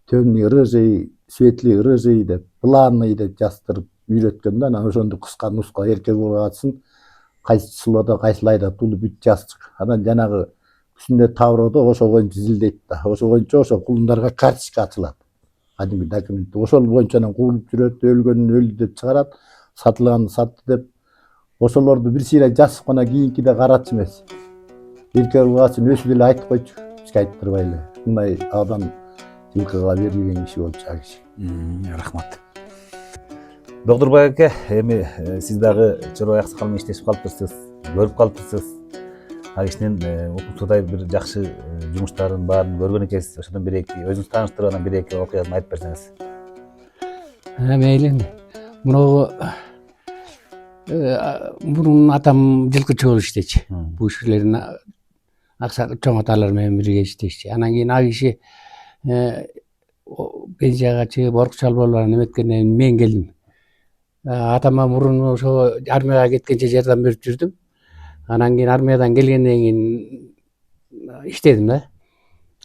темный рыжий, светлый рыжий деп, планный деп жаздырып үйрөткөн да. Анан ошондо кыска нуска эркек ургатсын, кайсы числодо, кайсы айда туулуп бүт жаздык. Анан жанагы үстүндө тавродо ошо боюнча изилдейт да. Ошо боюнча ошо кулундарга карточка ачылат. Кадимки документ. Ошол боюнча анан куулуп жүрөт, өлгөнүн өлдү деп чыгарат, сатылганды сатты деп. Ошолорду бир сыйра жазып гана кийинкиде карачу эмес. Эркек ургатсын өзү деле айтып койчу. Бизге айттырбай эле. Мындай адам жылкыга берилген киши болчу а киши. Рахмат. Доктурбай аке, эми сиз дагы Чорой аксакал менен иштешип калыптырсыз, көрүп калыптырсыз. А кишинин укуктуудай бир жакшы жумуштарын баарын көргөн экенсиз. Ошондон бир эки өзүңүз тааныштырып анан бир эки окуясын айтып берсеңиз. Мейли энди. Муру мурун атам жылкычы болуп иштечи. Бул кишилердин чоң аталар менен бирге иштешчи. Анан кийин а киши пенсияга чыгып оркучал болуп анан эметкенден кийин мен келдим. Атама мурун ошо армияга кеткенче жардам берип жүрдүм. Анан кийин армиядан келгенден кийин иштедим да.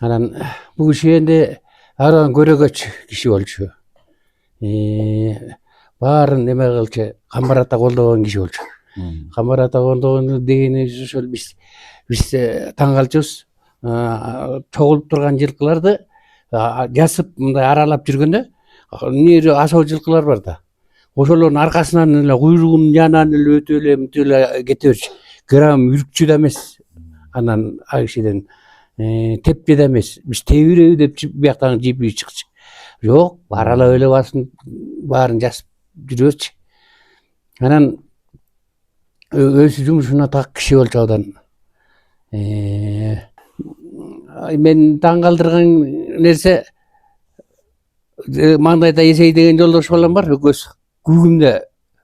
Анан бул киши энди арадан көрөгөч киши болчу. Баарын неме кылчу, камбар ата колдогон киши болчу. Камбар ата колдогон дегени ошол биз таң калчубуз. Чогулуп турган жылкыларды жасып мындай аралап жүргөндө асау жылкылар бар да. Ошолордун аркасынан эле куйругунун жанынан эле өтүп эле мынтип эле кете берчү. Грамм үркчү да эмес. Анан а кишиден тепчи да эмес. Биз тебиреби деп бияктан жипи чыкчы. Жок, аралап эле басын баарын жасып жүрөчү. Анан өзү жумушуна так киши болчу абдан. Мен таң калтырган нерсе маңдайда эсейдеген жолдош балам бар, экөөбүз күгүмдө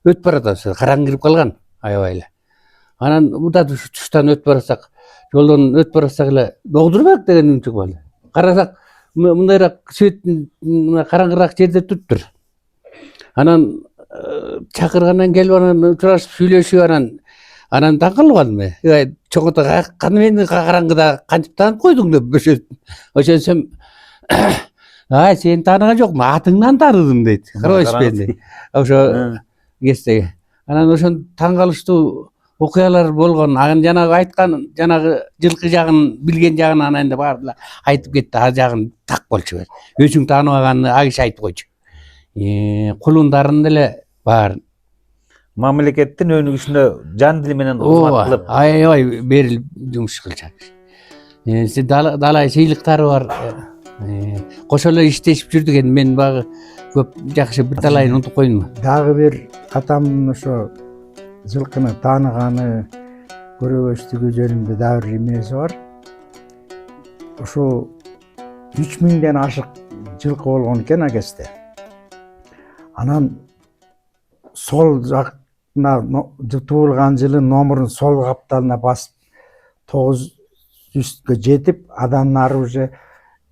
өтүп баратабыз, караң кирип калган аябай эле. Анан мында туштан өтүп баратсак, жолдон өтүп баратсак эле Доктурбек деген үн чыгып калды. Карасак мындайраак светтин караңгыраак жерде туруптур. Анан чакыргандан келип анан учурашып сүйлөшүп анан таң калып калдым. Чоң ата каны мени караңгыда кантип таанып койдуң деп ошентсем сени тааныган жокмун, атыңдан тааныдым дейт. Карабайсызбы энди. Ошо кездеги. Анан ошон таң калыштуу окуялар болгон. Анан жанагы айткан, жанагы жылкы жагын, билген жагын анан да баары айтып кетти. А жагын так болчу. Өзүң тааныбаганды а киши айтып койчу. Кулундарын деле баарын. мамлекеттин өнүгүшүнө жан дили менен кызмат ооба кылып аябай берилип жумуш кылчак. Далай сыйлыктары бар. Кошо эле иштешип жүрдүк, эми мен баягы көп жакшы бир талайын унутуп койдум. Дагы бир атамдын ошо жылкыны тааныганы, көрөгөчтүгү жөнүндө дагы бир эмеси бар. Ошо 3000ден ашык жылкы болгон экен агесте. Анан сол жакына туулган жылы номурун сол капталына басып 900гө жетип, адан нары уже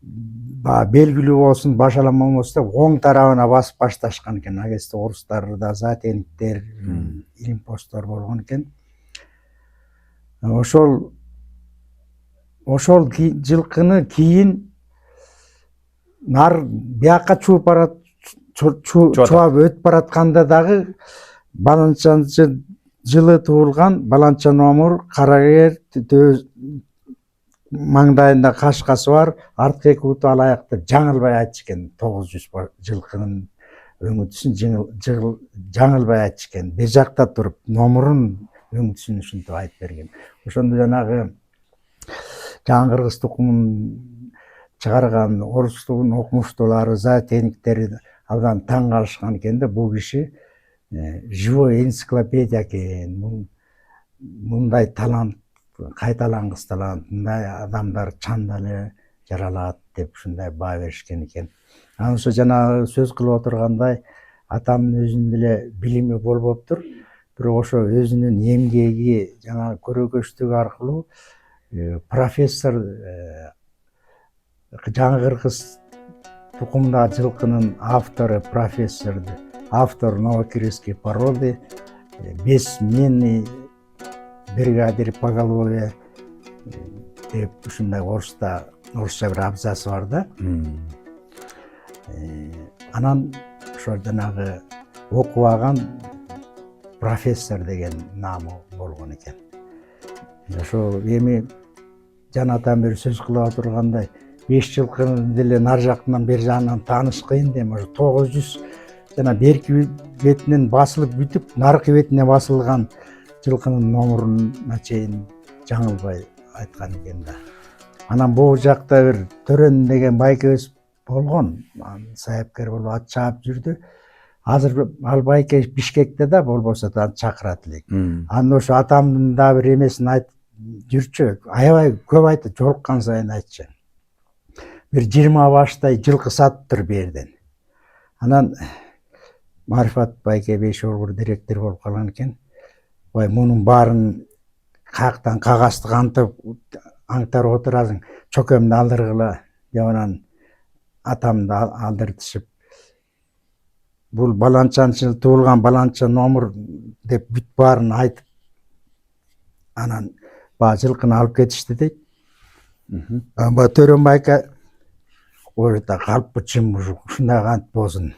белгилүү болсун, башалама болмосун деп оң тарабына басып башташкан экен. Агесте орустар да, затениктер, илимпоздор болгон экен. Ошол жылкыны кийин нар бияка чууп барат, чууп өтүп баратканда дагы баланчанчы жылы туулган, баланча номур, кара кер, маңдайында кашкасы бар, арткы эки буту алаяк деп жаңылбай айтчу экен. 900 жылкынын өңүтүсүн жаңылбай айтчу экен. Бер жакта туруп номурун өңүтүсүн ушинтип айтып берген. Ошондо жанагы жаңы кыргыз тукумун чыгарган орустун окумуштуулары, затениктери абдан таң калышкан экен да, бул киши живой энциклопедия экен. Мындай талант, кайталангыс талант, мындай адамдар чанда эле жаралат деп ушундай баа беришкен экен. Анан ошо жанагы сөз кылып отургандай, атамдын өзүнүн деле билими болбоптур, бирок ошо өзүнүн эмгеги, жанагы көрөгөчтүгү аркылуу профессор, жаңы кыргыз тукумдагы жылкынын автору, профессор, автор новокиревской породы, бессменный бригадир поголовья деп ушундай орусча бир абзац бар да. Анан ошо жанагы окубаган профессор деген намы болгон экен. Ошо эми жана атам бир сөз кылып отургандай, 5 жылкыны деле нар жактан бер жагынан тааныш кыйын дейм. Ошо 900 жана берки бетинен басылып бүтүп, наркы бетине басылган жылкынын номуруна чейин жаңылбай айткан экен да. Анан бул жакта бир Төрөн деген байкебиз болгон, саяпкер болуп ат чаап жүрдү. Азыр ал байке Бишкекте да, болбосо да чакырат элек. Анда ошо атамдын да бир эмесин айтып жүрчү, аябай көп айтты, жолуккан сайын айтчу. Бир 20 баштай жылкы сатыптыр берден. Анан Марифат байке Бейшоолгур директор болуп калган экен. Бай мунун баарын каяктан кагазды аңтарып отурасың, чөкөмдү алдыргыла деп анан атамды алдыртышып, бул баланчанчы туулган баланча номур деп бүт баарын айтып, анан баа жылкыны алып кетишти дейт. Ба Төрөн байка ойда калппы чын ушундай кант болсун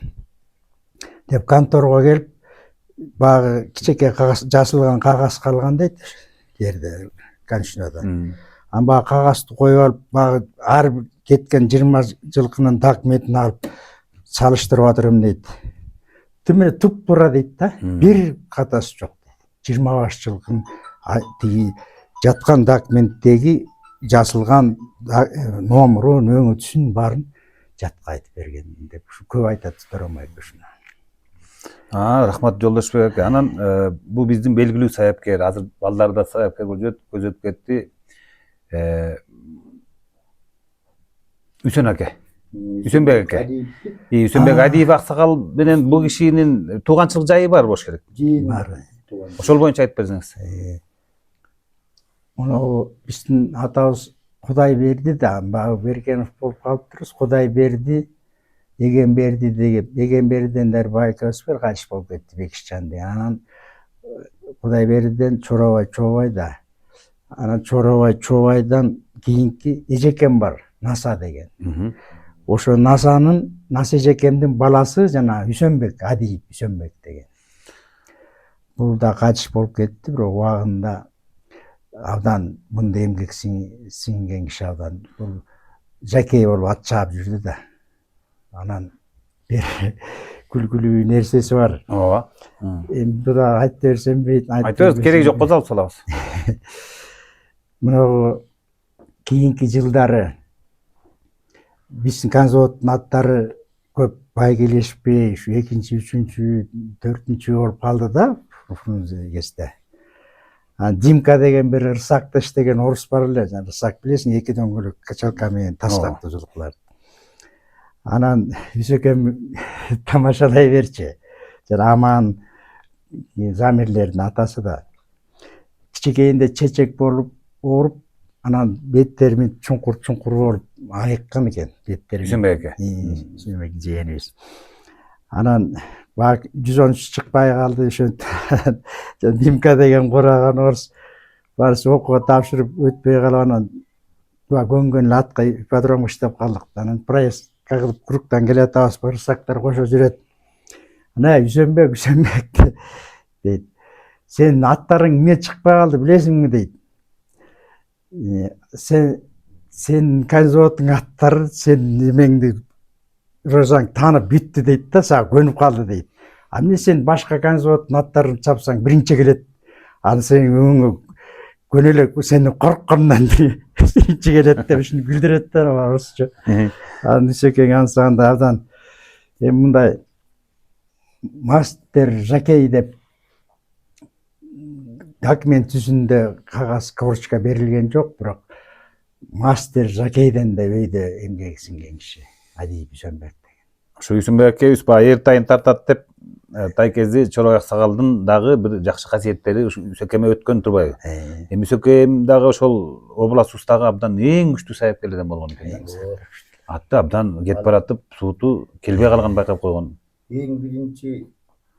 деп конторго келип, баягы кичеке кагаз, жазылган кагаз калган дейт жерде, кончинода. Анан баягы кагазды коюп алып, баягы ар кеткен 20 жылкынын документин алып салыштырып атырым дейт. Тиме туп-туура дейт да, бир катасы жок дейт. 20 баш жылкынын тиги жаткан документтеги жазылган номурун, өңүтүсүн баарын жатка айтып берген деп көп айтат Төрөн байке ушуну. Рахмат Жолдошбек аке. Анан бул биздин белгилүү саяпкер, азыр балдар да саяпкер көзөтүп кетти. Үсөн аке. Үсөнбек аке. Үсөнбек Адиев аксакал менен бул кишинин тууганчылык жайы бар болуш керек. Бар. Ошол боюнча айтып берсеңиз. Мына биздин атабыз Кудайберди да, баягы Бергенов болуп калыптырбыз. Кудайберди, Эгенберди деген, Эгенбердиден дер байкабыз бир кайтыш болуп кетти, Бекишжан деген. Анан Кудайбердиден Чоробай да. Анан Чоробайдан кийинки эжекем бар, Наса деген. Ошо Наса эжекемдин баласы жана Үсөнбек, Адиев Үсөнбек деген. Бул да кайтыш болуп кетти, бирок убагында абдан мындай эмгек сиңген киши, абдан бул жакей болуп ат чаап жүрдү да. Анан күлкүлүү нерсеси бар. ооба Эми буга айтып берсем бейт. айта бериңиз, кереги жок болсо алып салабыз. Мынау кийинки жылдары биздин конзаводдун аттары көп байгелешпей, ушу 2-нчи, 3-нчү, 4-нчү болуп калды да ушул кезде. Димка деген бир ырсактыш деген орус бар эле, жана ырсак билесиң, 2 дөңгөлөк качалка менен таштап тузулуклар. Анан Үсөкем тамашалай берчи. Жана Аман Замирлердин атасы да кичинекейинде чечек болуп ооруп, анан беттери чуңкур болуп айыккан экен беттери. Үсөнбек аке. Үсөнбек жээнибиз. Анан бак 113 чыкпай калды, ошентип Димка деген кураган орус барысы окууга тапшырып өтпөй калып, анан көнгөн эле атка ипподром иштеп калдык. Анан проезд кагылып куруктан келатабыз, ырсактар кошо жүрөт. Ана Үсөнбек дейт. Сен аттарың эмне чыкпай калды билесиңби дейт. Сен конзаводдун аттары сен немеңди розаң таанып бүттү дейт да, сага көнүп калды дейт. Эмне сен башка конзаводдун аттарын чапсаң биринчи келет. Аны сенин өңүңө көнө эле сени корккондон биринчи келет деп ушуну күлдүрөт да орусча. Анан Үсөкең ансаганда абдан эми мындай мастер жокей деп документ жүзүндө кагаз корочка берилген жок, бирок мастер жокейден да өйдө эмгеги сиңген киши Адип Үсөнбек деген. Ошо Үсөнбек акебиз баягы эртайын тартат деп тайкези Чорой Аксакалдын дагы бир жакшы касиеттери ушу Үсөкеме өткөн турбайбы? Эми Үсөкем дагы ошол областыбыздагы абдан эң күчтүү саяпкерлерден болгон экен. Атты абдан кетип баратып, сууту келбей калганын байкап койгон. Эң биринчи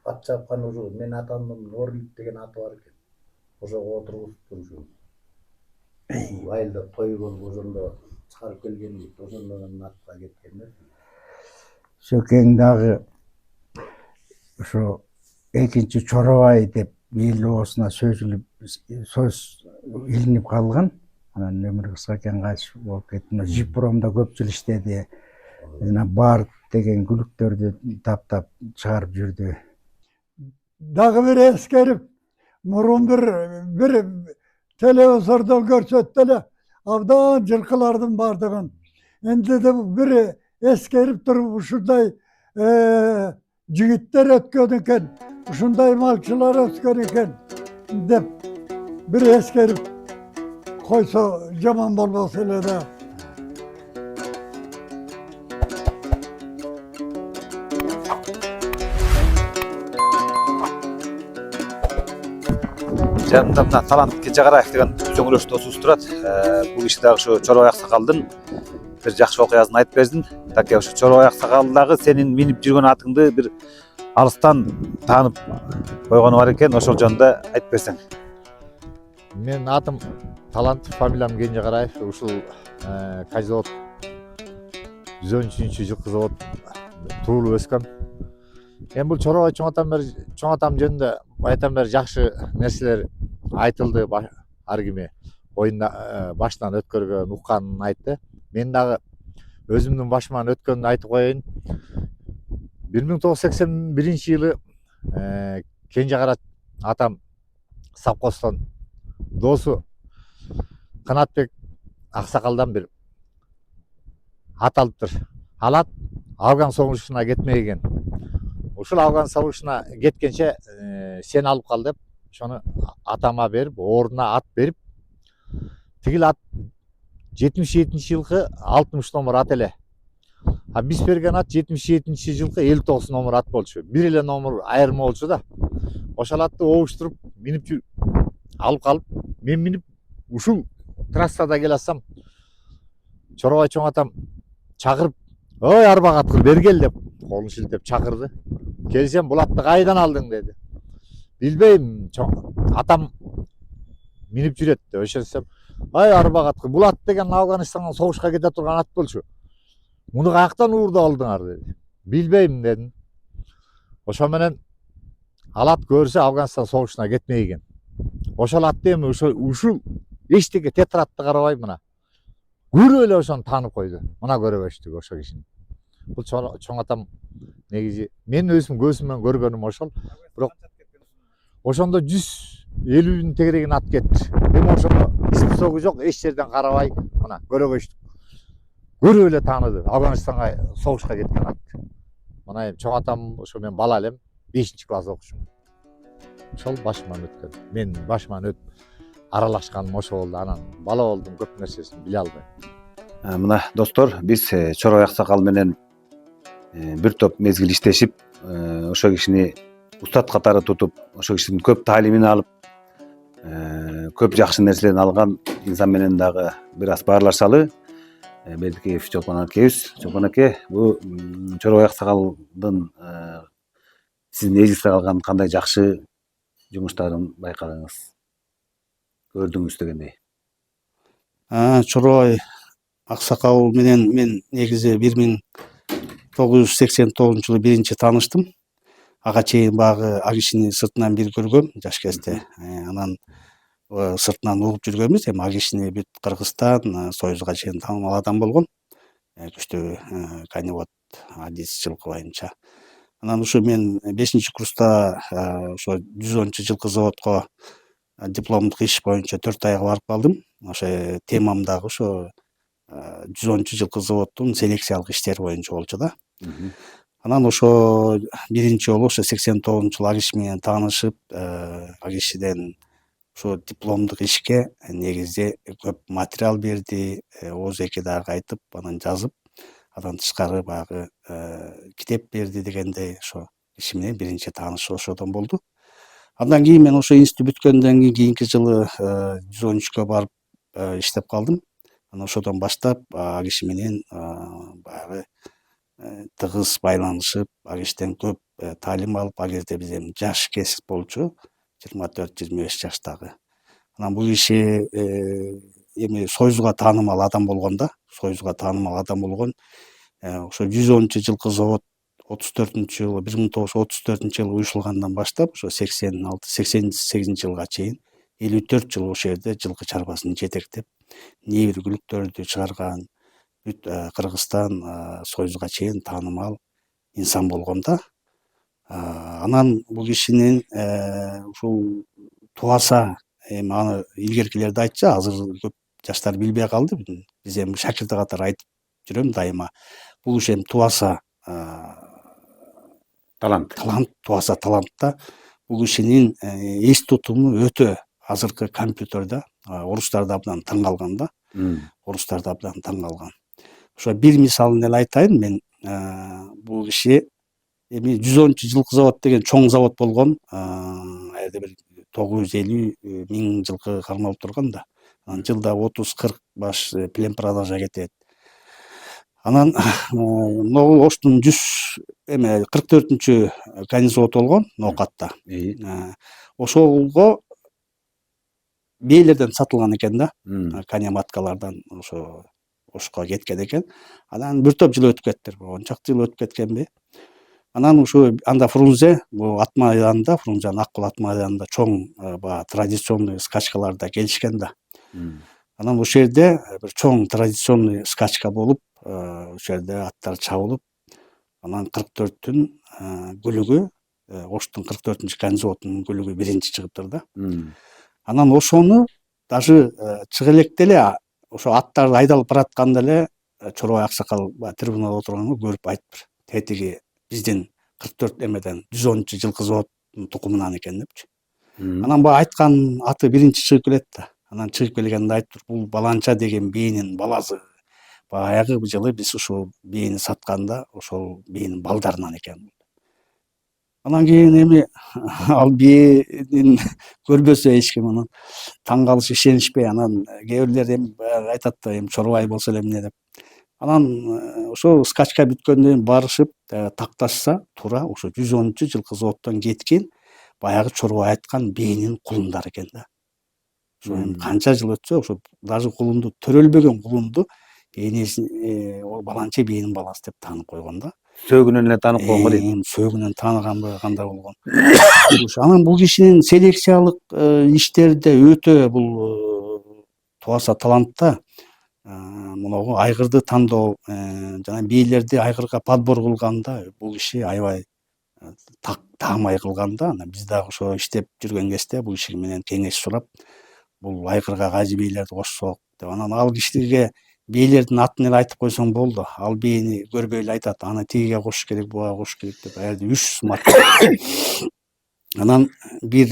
ат чапкан ушу мен атамдын Норлик деген аты бар экен. Ошого отургузуп турушубуз. Айылда той болуп ошондо чыгарып келген дейт. Ошондон атка кеткенмин. Үсөкең дагы ошо 2-нчи Чоробай деп эл оосуна сөз илинип калган. Анан өмүрү кыска экен, кайтыш болуп кетти. Жипромдо көп жыл иштеди. Жана Барт деген күлүктөрдү таптап чыгарып жүрдү. Дагы бир эскерип, мурун бир телевизордон көрсөттү эле абдан жылкылардын бардыгын. Энди де бир эскерип туруп ушундай жигиттер өткөн экен, ушундай малчылар өткөн экен деп бир эскерип койсо жаман болбос эле да. Жанымда мына Талант Кенжегараев деген сөңүлөш досубуз турат. Бул киши дагы ошо Чорой Аксакалдын бир жакшы окуясын айтып берсин. Таке ошо Чорой Аксакалдагы сенин минип жүргөн атыңды бир алыстан таанып койгону бар экен, ошол жөнүндө айтып берсең. Мен атым Талант, фамилиям Кенжегараев. Ушул Кайзавод 113 жылкы завод туулуп өскөм. Эми бул Чорой чоң атам жөнүндө айтам бери жакшы нерселер айтылды. Ар кими оюнда башынан өткөргөн, укканын айтты. Мен дагы өзүмдүн башыман өткөнүн айтып коеюн. 1981 жылы Кенжегара атам совхоздон досу Канатбек Аксакалдан бир ат алыптыр. Алат Афган согушуна кетмек экен. Ушул Афган согушуна кеткенче сен алып кал деп ошону атама берип, ордуна ат берип, тигил ат 77 жылкы 60 номер ат эле. А биз берген ат 77 жылкы 59 номер ат болчу. Бир эле номер айырма болчу да. Ошол атты обуштуруп минип алып калып, мен минип ушул трассада келатсам, Чоробай чоң атам чакырып, "Ой, арбага аткыр бергел" деп колун шилтеп чакырды. Келсем, "Бул атты кайдан алдың?" деди. "Билбейм, атам минип жүрөт" деп ошентсем, "Ай, арбага аткыр. Бул ат деген Афганистанга согушка кете турган ат болчу. Муну каяктан уурдуп алдыңар?" деди. "Билбейм" дедим. Ошо менен ал ат көрсө Афганистан согушуна кетмек экен. Ошол атты эми ушул эчтеке тетрадты карабай мына көрүп эле ошону таанып койду. Мына көрөбөчтүк ошо кишини. бул чоң атам негизи мен өзүм көзүм менен көргөнүм ошол. Бирок ошондо 150 тегереген ат кетти. Эми ошондо списогу жок, эч жерден карабай мына көрөгөчтүк. Көрүп эле тааныды. Афганистанга согушка кеткен ат. Мына эми чоң атам ошо мен бала элем, 5-класс окушум. Ошол башыман өткөн. Мен башыман аралашканым ошо болду. Анан бала болдум, көп нерсесин биле албайм. Мына достор, биз Чорой аксакал менен бир топ мезгил иштешип, ошо кишини устат катары тутуп, ошо кишинин көп таалимин алып, көп жакшы нерселерин алган инсан менен дагы бир аз баарлашалы. Бердикеев Чолпон акебиз. Чолпон аке, бул Чорой аксакалдын сиздин эжиңизде калган кандай жакшы жумуштарын байкадыңыз, көрдүңүз дегендей? Чорой аксакал менен мен негизи 1989 жылы биринчи тааныштым. Ага чейин багы ал кишини сыртынан бир көргөм жаш кезде. Анан сыртынан угуп жүргөнбүз. Эми ал кишини бүт Кыргызстан, Союзга чейин таанымал адам болгон. Күчтүү каневод адис жылкы боюнча. Анан ушу мен 5-курста ошо 110-жылкы заводко дипломдук иш боюнча 4 айга барып калдым. Ошо темам дагы ошо 110-жылкы заводдун селекциялык иштери боюнча болчу да. Анан ошо биринчи жолу ошо 89-жылы ал киши менен таанышып, ал кишиден ошо дипломдук ишке негизи көп материал берди, ооз-эки дагы айтып, анан жазып, андан тышкары баягы китеп берди дегендей ошо киши менен биринчи таанышуу ошодон болду. Андан кийин мен ошо институт бүткөндөн кийинки жылы 113кө барып иштеп калдым. Анан ошодон баштап ал киши менен баягы тыгыз байланышып, ал кишиден көп таалим алып, ал кезде биз эми жаш кесип болчу, 24-25 жаштагы. Анан бул киши эми Союзга таанымал адам болгон да, Союзга таанымал адам болгон. Ошо 110-жылкы завод 34-жылы 1934-жылы уюшулгандан баштап ошо 86-88-жылга чейин 54 жыл ошол жерде жылкы чарбасын жетектеп, небир күлүктөрдү чыгарган, бүт Кыргызстан, Союзга чейин таанымал инсан болгон да. Анан бул кишинин ушул Туаса, эми аны илгеркилер да айтчу, азыр көп жаштар билбей калды. Биз эми шакирти катары айтып жүрөм дайыма. Бул ушу эми Туаса Талант. Туаса талантта бул кишинин эс тутуму өтө азыркы компьютерде орустарды абдан таң калган да. Орустарды абдан таң калган. Ошо бир мисалын эле айтайын, мен бул киши эми 110-жылкы завод деген чоң завод болгон. Аерде бир 950 миң жылкы кармалып турган да. Анан жылда 30-40 баш плен-продажа кетет. Анан могу Оштун 44-чү конезавод болгон Ноокатта. Ошого бейлерден сатылган экен да. Коня маткалардан ошо Ошко кеткен экен. Анан бир топ жыл өтүп кетти. 10 чакты жыл өтүп кеткенби. Анан ушу анда Фрунзе, бул ат майданында, Фрунзенин Аккул ат майданында чоң традиционный скачкаларда келишкен да. Анан ошол жерде бир чоң традиционный скачка болуп, ошол жерде аттар чабылып, анан 44-түн гүлүгү, Оштун 44-чү конезаводунун гүлүгү биринчи чыгыптыр да. Анан ошону даже чыга электе эле ошо аттарды айдалып баратканда эле Чорой аксакал трибунада отурганга көрүп айтыптыр. Тетиги биздин 44 эмеден 110-жылкы заводдун тукумунан экен депчи. Анан баягы айткан аты биринчи чыгып келет да. Анан чыгып келгенде айтыптыр, бул баланча деген бийинин баласы. Баягы жылы биз ушул бийини сатканда ошол бийинин балдарынан экен. Анан кийин эми ал бийинин көрбөсө эч ким анан таң калыш ишенишпей, анан кээ бирлер эми айтат да, эми Чорбай болсо эле эмне деп. Анан ошо скачка бүткөндөн барышып, такташса туура ошо 110-жылкы заводдон кеткен баягы Чорбай айткан бийинин кулундары экен да. Ошо эми канча жыл өтсө, ошо даже кулунду төрөлбөгөн кулунду энеси баланча бийинин баласы деп таанып койгон да. Сөөгүнөн эле таанып койгонго дейт. Сөөгүнөн тааныганбы кандай болгон. Анан бул кишинин селекциялык иштерде өтө бул Туаса талантта Муногу айгырды тандоо, жана бийлерди айгырга подбор кылганда бул киши аябай таамай кылган да. Анан биз дагы ошо иштеп жүргөн кезде бул киши менен кеңеш сурап, бул айгырга кайсы бийлерди кошсок деп, анан ал кишиге бийлердин атын эле айтып койсоң болду. Ал бийни көрбөй эле айтат, аны тигиге кошуш керек, буга кошуш керек деп, ал жерде 3 мат. Анан бир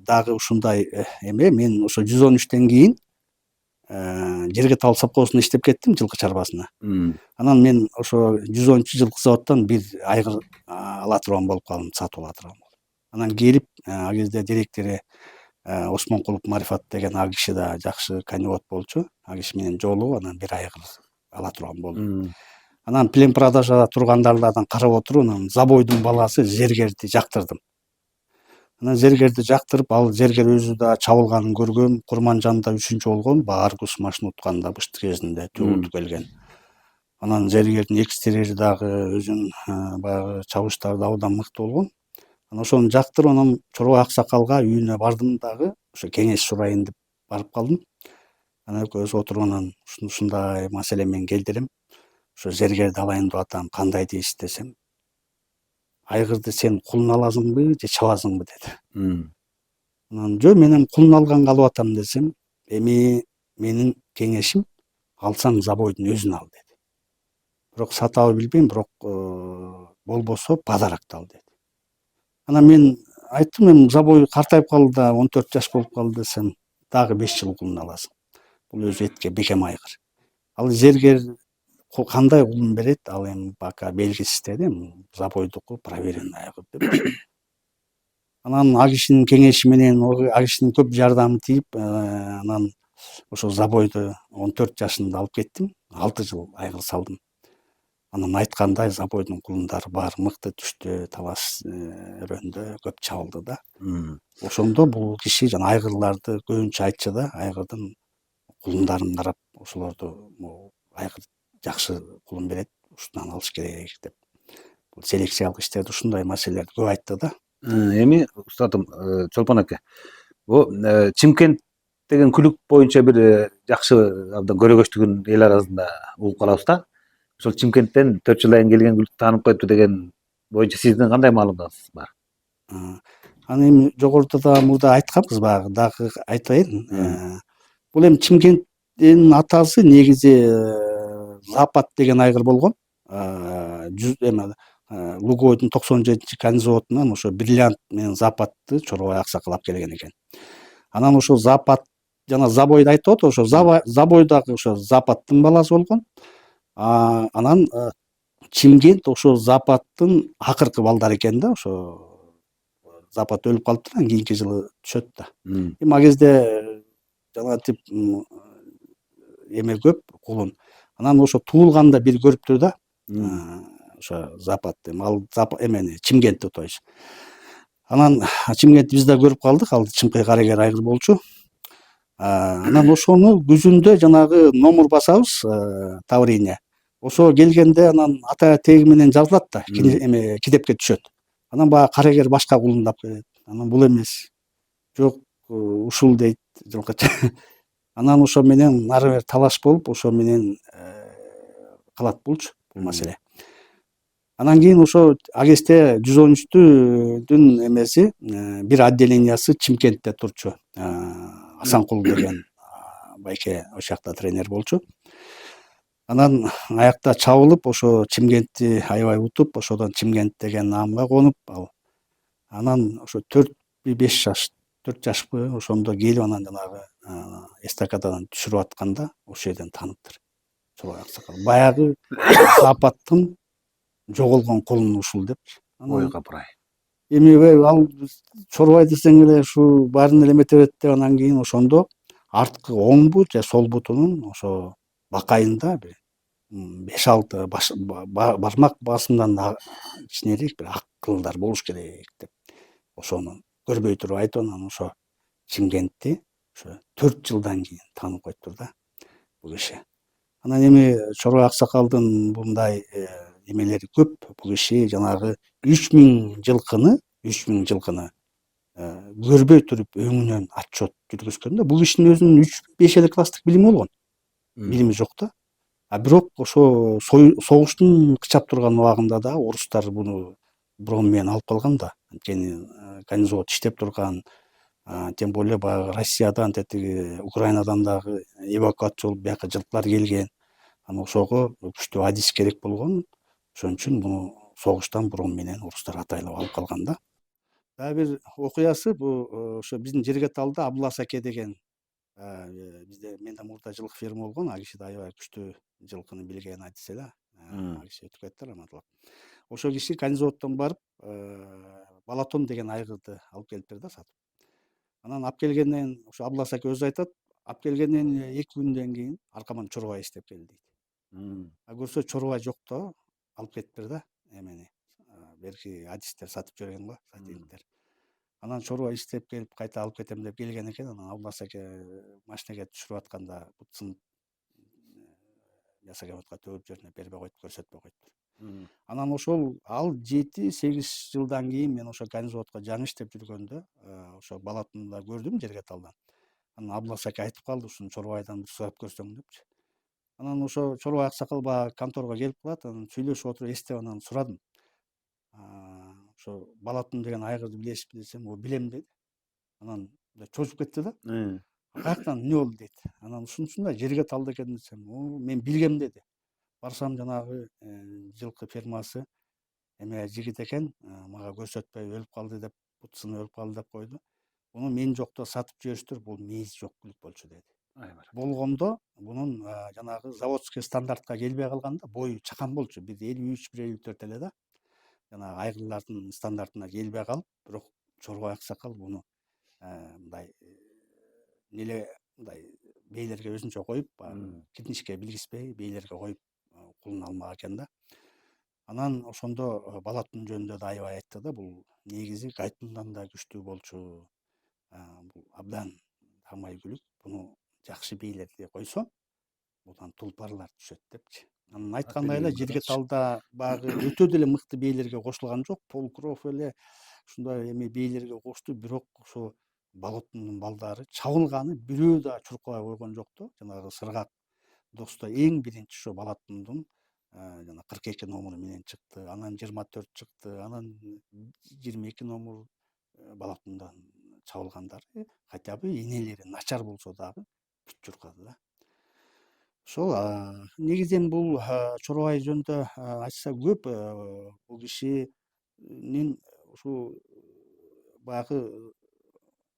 дагы ушундай эме, мен ошо 113тен кийин Жергетал совхозунда иштеп кеттим, жылкы чарбасына. Анан мен ошо 113 жылкы заводдон бир айгыр ала турган болуп калдым, сатып ала турган болдум. Анан келип, ал кезде директори Осмонкулов Марифат деген ал киши да жакшы коневод болчу. Ал киши менен жолугуп, анан бир айгыр ала турган болдум. Анан плен продажада тургандардын карап отуруп, анан забойдун баласы Зергерди жактырдым. Анан Зергерди жактырып, ал Зергер өзү да чабылганын көргөм. Курманжанда 3-чү болгон, баягы Аргус машина утканда бышты кезинде төгүлүп келген. Анан Зергердин экстерьери дагы өзүнүн баягы чабыштары да абдан мыкты болгон. Анан ошону жактырып, анан Чорбай аксакалга үйүнө бардым дагы, ошо кеңеш сурайын деп барып калдым. Анан экөөбүз отуруп, анан ушундай маселе менен келдирем. Ошо Зергерди алайын деп атам, кандай дейсиз десем, айгырды сен кулун аласыңбы же чабасыңбы деди. Анан жөө, мен кулун алганга алып атам десем, эми менин кеңешим, алсаң забойдун өзүн ал деди. Бирок сатабы билбейм, бирок болбосо подарокто ал деди. Анан мен айттым, эми забой картайып калды да, 14 жаш болуп калды десем, дагы 5 жыл кулун аласың. Бул өзү этке бекем айгыр. Ал Зергер кандай кулун берет, ал эми пока белгисиз деди, забойдуку проверенный айгыр деп. Анан ал кишинин кеңеши менен, ал кишинин көп жардамы тийип, анан ошо забойду 14 жашында алып кеттим, 6 жыл айгыр салдым. Анан айткандай забойдун кулундары баары мыкты түштү, талаш өрөндө көп чабылды да. Ошондо бул киши жана айгырларды көбүнчө айтчу да, айгырдын кулундарын карап, ошолорду айгыр жакшы кулун берет, ушундан алыш керек деп. Бул селекциялык иштерди ушундай маселелерди көп айтты да. Эми устатым, Чолпон аке, бул Чимкент деген күлүк боюнча бир жакшы абдан көрөгөчтүгүн эл арасында угуп калабыз да. Ошол Чимкенттен 4 жылдан кийин келген күлүк таанып коюпту деген боюнча сиздин кандай маалыматыңыз бар? Аны эми жогоруда да мурда айтканбыз, баягы дагы айтайын. Бул эми Чимкенттин атасы негизи Запад деген айгыр болгон. Лугойдун 97-канчы заводунан ошо Бриллиант менен Западты Чорбай аксакал алып келген экен. Анан ошо Запад жана Забойду айтып атат, ошо Забой дагы ошо Западтын баласы болгон. Анан Чимкент ошо Западтын акыркы балдары экен да, ошо Запад өлүп калыптыр, анан кийинки жылы түшөт да. Эми ал кезде жанагынтип эме көп кулун. Анан ошо туулганда бир көрүптүр да. Ошо Западты, ал эмени Чимкентти то есть. Анан Чимкентти биз да көрүп калдык, ал чыңкый карагер айгыр болчу. Анан ошону күзүндө жанагы номер басабыз, таврине. Ошо келгенде анан ата теги менен жазылат да, эме китепке түшөт. Анан баягы карагер башка кулундап келет. Анан бул эмес. Жок, ушул дейт жылкыча. Анан ошо менен ары бери талаш болуп, ошо менен калат болчу бул маселе. Анан кийин ошо ал кезде 113дүн эмеси, бир отделениясы Чимкентте турчу. Асанкул деген байке ошол жакта тренер болчу. Анан аякта чабылып, ошо Чимкентти аябай утуп, ошодон Чимкент деген наамга конуп, ал анан ошо 4-5 жаш, 4 жашпы ошондо келип, анан жанагы эстакададан түшүрүп атканда ошол жерден тааныптыр. Чорбай аксакал баягы Западтын жоголгон кулун ушул деп. Ой капырай. Эми ал Чорбай десең эле ушу баарын эле эмете берет деп, анан кийин ошондо арткы оң бут же сол бутунун ошо бакайында бир 5-6 бармак басымдан кичинерээк бир ак кылдар болуш керек деп. Ошону көрбөй туруп айтып, анан ошо Чимкентти ошо 4 жылдан кийин таанып коюптур да бул киши. Анан эми Чорбай аксакалдын мындай эмелери көп. Бул киши жанагы 3000 жылкыны көрбөй туруп өңүнөн отчет жүргүзгөн да. Бул кишинин өзүнүн 3-5 эле класстык билими болгон. билими жок да. А бирок ошо согуштун кычап турган убагында да орустар буну броун менен алып калган да. Анткени конезавод иштеп турган, тем более баягы Россиядан тетиги Украинадан дагы эвакуация болуп бияка жылкылар келген. Анан ошого күчтүү адис керек болгон. Ошон үчүн муну согуштан броун менен орустар атайлап алып калган да. Дагы бир окуясы бул ошо биздин жерге талда Абулас аке деген бизде менен мурда жылкы ферма болгон, ал киши да аябай күчтүү жылкыны билген адис эле. Ал киши өтүп кетти раматылап. Ошол киши конезаводдон барып балатон деген айгырды алып келиптир да сатып. Анан алып келгенден ошо Абулас аке өзү айтат, алып келгенден 2 күндөн кийин аркаман чорбай иштеп келди дейт. А көрсө чорбай жок да, алып кетиптир да эмени. Берки адистер сатып жиберген го, сатейиктер. Анан чорбай иштеп келип кайта алып кетем деп келген экен. Анан Абулас аке машинеге түшүрүп атканда бутсын жасаген отко төгүп жиберип бербей койду, көрсөтпөй койду. Анан ошол ал 7-8 жылдан кийин мен ошо конезаводко жаңы иштеп жүргөндө ошо балатонда көрдүм жерге талдан. Анан Абулас аке айтып калды, ушуну чорбайдан бир сурап көрсөң депчи. Анан ошо чорбай аксакал баягы конторго келип калат, анан сүйлөшүп отуруп эстеп анан сурадым. Ошо балатон деген айгырды билесизби десем, билем деди. Анан чочуп кетти да. Каяктан эмне болду дейт. Анан ушунусунда жерге талда экен десем, мен билгем деди. Барсам жанагы жылкы фермасы эме жигит экен, мага көрсөтпөй өлүп калды деп, бутсыны өлүп калды деп койду. Буну мен жокто сатып жибериштир, бул мээси жок бүлүк болчу деди. Болгондо бунун жанагы заводской стандартка келбей калганда, бою чакан болчу, 1,53-1,54 эле да. Жанагы айгырлардын стандартына келбей калып, бирок чорбай аксакал буну мындай эле мындай бейлерге өзүнчө коюп, кирнишке билгизбей бейлерге коюп кулун алмак экен да. Анан ошондо балатон жөнүндө да аябай айтты да, бул негизи Гайтундан да күчтүү болчу. Бул абдан тамай бүлүк, буну жакшы бейлерди койсо, будан тулпарлар түшөт депчи. Анан айткандай эле жерге талда баягы өтө деле мыкты бейлерге кошулган жок, полукров эле ушундай эме бейлерге кошту, бирок ошо балатондун балдары чабылганы бирөө да чуркабай койгон жок да. Жанагы сыргак досто эң биринчи ошо балатондун жана 42 номуру менен чыкты, анан 24 чыкты, анан 22 номур балатондан чабылгандары, хотя бы энелери начар болсо дагы бүт чуркады да. Ошол негизинен бул чорбай жөнүндө айтса көп, бул кишинин ушул баягы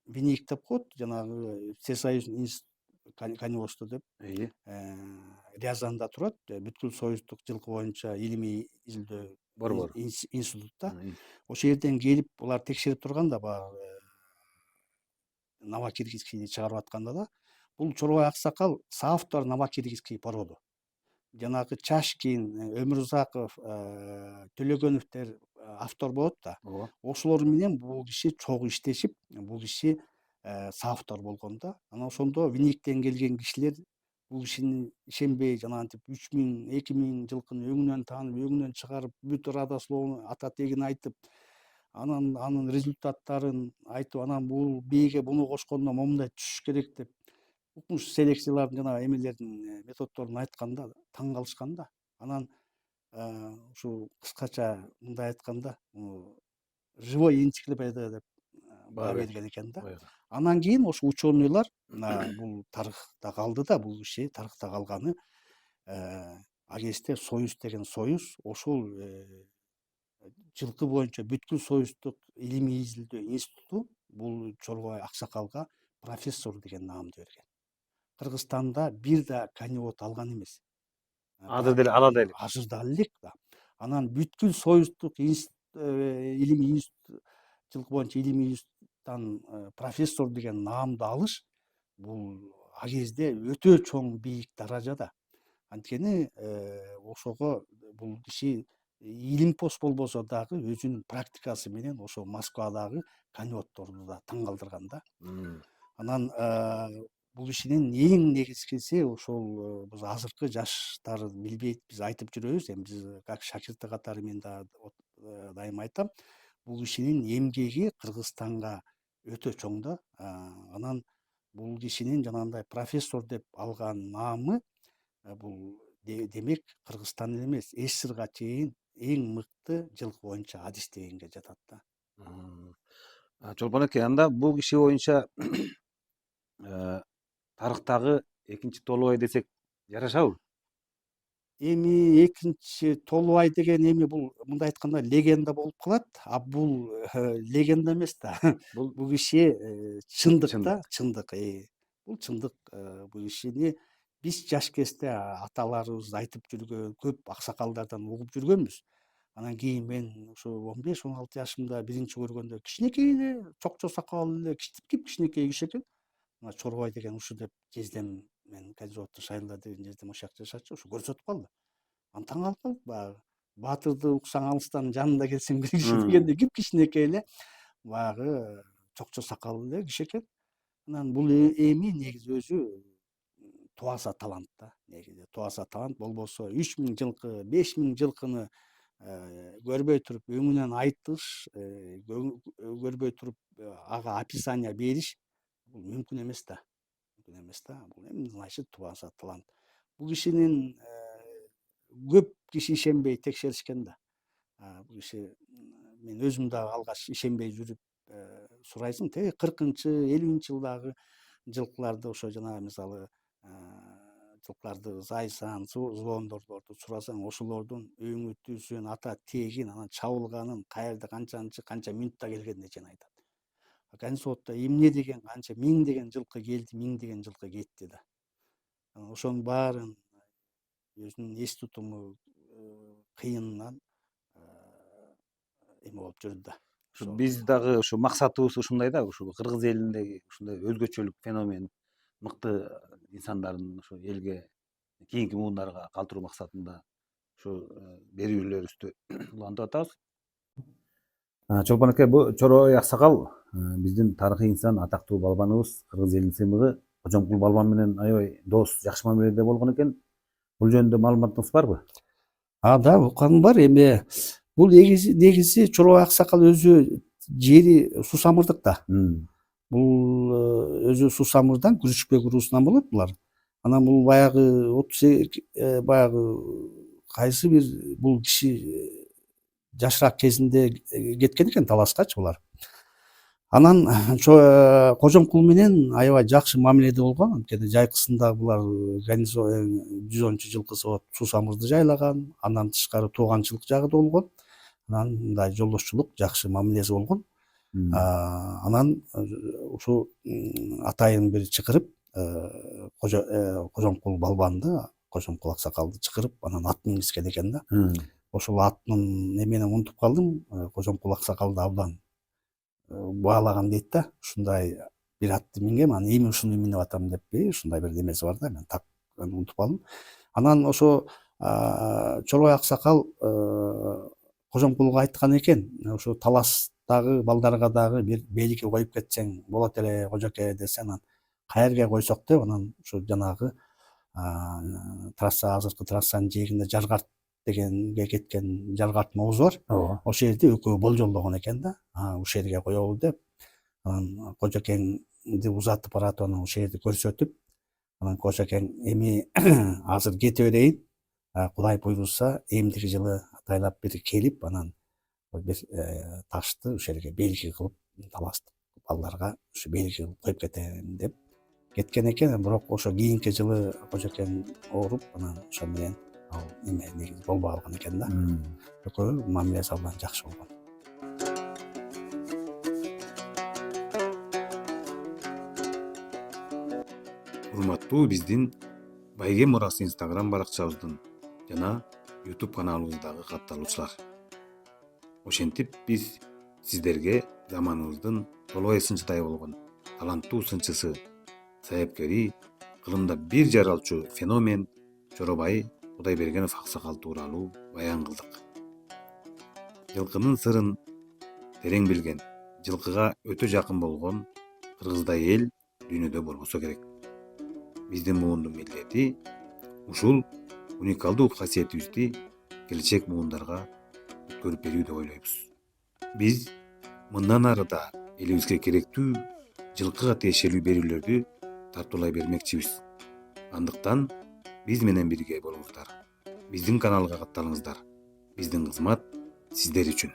ВИНИИК деп коет, жанагы Всесоюзный институт коневодства деп Рязанда турат, бүткүл союздук жылкы боюнча илимий изилдөө институтта. Ошол жерден келип булар текшерип турганда, баягы Новокиргизскийди чыгарып атканда да, бул чорбай аксакал соавтор Новокиргизский породу. Жанагы Чашкин, Өмүрзаков, Төлөгөновдер автор болот да. Ошолор менен бул киши чогуу иштешип, бул киши соавтор болгон да. Анан ошондо ВИНИИКтен келген кишилер бул кишини ишенбей, жанагынтип 3000, 2000 жылкыны өңүнөн таанып, өңүнөн чыгарып, бүт родословный ата тегин айтып, анан анын результаттарын айтып, анан бул бийге буну кошкондо момундай түшүш керек деп укмуш селекциялардын жана эмелердин методдорун айтканда таң калышкан да. Анан ушул кыскача мындай айтканда, живой энциклопедия деп баа берген экен да. Анан кийин ошо ученыйлар бул тарыхта калды да, бул киши тарыхта калганы ал кезде Союз деген союз, ошол жылкы боюнча бүткүл союздук илимий изилдөө институту бул чорбай аксакалга профессор деген наамды берген. Кыргызстанда бир да коневод алган эмес. Азыр деле ала элек. Азыр да элек да. Анан бүткүл союздук илимий институт, жылкы боюнча илимий институттан профессор деген наамды алыш, бул ал кезде өтө чоң бийик даражада. Анткени ошого бул киши илимпоз болбосо дагы өзүнүн практикасы менен ошо Москвадагы коневоддорду да таң калтырган да. Анан бул кишинин эң негизгиси ошол биз азыркы жаштар билбейт, биз айтып жүрөбүз, эми биз как шакирти катары мен да дайыма айтам, бул кишинин эмгеги Кыргызстанга өтө чоң да. Анан бул кишинин жанагындай профессор деп алган наамы бул демек Кыргызстан эле эмес, СССРга чейин эң мыкты жылкы боюнча адистегенге жатат да. Чолпон аке, анда бул киши боюнча тарыхтагы экинчи Толубай десек жарашабы? Эми экинчи Толубай деген эми бул мындай айтканда легенда болуп калат, а бул легенда эмес да. Бул Бул киши чындык да, чындык. чындык. Бул чындык. Бул кишини биз жаш кезде аталарыбыз айтып жүргөн, көп аксакалдардан угуп жүргөнбүз. Анан кийин мен ушу 15-16 жашымда биринчи көргөндө кичинекей эле, чокчо сакал эле, кичинекей киши экен. Мына Чорубай деген ушу деп жездем, мен Казироваттын Шайылда деген жездем ошол жакта жашачу, ушу көрсөтүп калды. Анан таң калып калдык баягы. Баатырды уксаң алыстан жанында келсең бир киши дегенде кичинекей эле баягы чокчо сакал эле киши экен. Анан бул эми негизи өзү туаса талант да. Негизи туаса талант болбосо 3000 жылкы, 5000 жылкыны көрбөй туруп өңүнөн айтыш, көрбөй туруп ага описание бериш бул мүмкүн эмес да. Мүмкүн эмес да. Бул эми значит туаса талант. Бул кишинин көп киши ишенбей текшеришкен да. Бул киши мен өзүм дагы алгач ишенбей жүрүп сурайсың, теги 40-чы, 50-чы жылдагы жылкыларды ошо жанагы мисалы жылкыларды Зайсан, Звондорлорду сурасаң, ошолордун өңү түзүн, ата тегин, анан чабылганын, каерде канча минутта келгенин эчен айтат. Концоводдо эмне деген канча миң деген жылкы келди, миң деген жылкы кетти да. Ошонун баарын өзүнүн эс тутуму кыйынынан эме болуп жүрдү да. Биз дагы ушу максатыбыз ушундай да, ушу кыргыз элиндеги ушундай өзгөчөлүк феномен, мыкты инсандарын ушу элге, кийинки муундарга калтыруу максатында ушу берүүлөрүбүздү улантып атабыз. Чолпон аке, бул Чорубай аксакал биздин тарыхый инсан, атактуу балбаныбыз, кыргыз элинин сыймыгы Кожомкул балбан менен аябай дос, жакшы мамиледе болгон экен. Бул жөнүндө маалыматыңыз барбы? Да, укканым бар. Эми бул негизи Чорубай аксакал өзү жери Сусамырдык да. Бул өзү Сусамырдан Күрүчбек уруусунан болот булар. Анан бул баягы 32 баягы кайсы бир бул киши жашыраак кезинде кеткен экен таласкачы булар. Анан Кожомкул менен аябай жакшы мамиледе болгон. Анткени жайкысында булар гарнизон 110 жылкысы болуп Сусамырды жайлаган, андан тышкары тууганчылык жагы да болгон. Анан мындай жолдошчулук, жакшы мамилеси болгон. Анан ушу атайын бир чакырып, Кожомкул балбанды, Кожомкул аксакалды чакырып, анан ат мингизген экен да. Ошол аттын эменин унутуп калдым. Кожомкул аксакалды абдан баалаган дейт да. Ушундай бир атты мингем, анан эми ушуну минип атам деп, ушундай бир демеси бар да. Мен так унутуп калдым. Анан ошо Чорубай аксакал Кожомкулга айткан экен, ошо таластагы балдарга дагы бир белги коюп кетсең болот эле кожоке десе, анан каерге койсок деп, анан ушу жанагы трасса, азыркы трассанын жээгинде Жаргарт дегенге кеткен Жаргарт мобуз бар. Ошол жерде экөө болжолдогон экен да. Ушул жерге коелу деп. Анан кожокеңди узатып баратып, анан ушул жерди көрсөтүп, анан кожокең эми азыр кете берейин. Кудай буйруса, эмдиги жылы атайлап бир келип, анан бир ташты ушул жерге белги кылып, таластык балдарга ушу белги кылып коюп кетем деп кеткен экен. Бирок ошо кийинки жылы кожокең ооруп, анан ошо менен ал эме негизи болбой калган экен да. Экөө мамилеси абдан жакшы болгон. Урматтуу биздин Байге мурасы Instagram баракчабыздын жана YouTube каналыбыздагы катталуучулар. Ошентип биз сиздерге заманыбыздын Толубай сынчыдай болгон таланттуу сынчысы, саяпкери, кылымда бир жаралчу феномен Чорубай Кудайбергенов аксакал тууралуу баян кылдык. Жылкынын сырын терең билген, жылкыга өтө жакын болгон кыргыздай эл дүйнөдө болбосо керек. Биздин муундун милдети ушул уникалдуу касиетибизди келечек муундарга өткөрүп берүү деп ойлойбуз. Биз мындан ары да элибизге керектүү жылкыга тиешелүү берүүлөрдү тартуулай бермекчибиз. Андыктан биз менен бирге болуңуздар. Биздин каналга катталыңыздар. Биздин кызмат сиздер үчүн.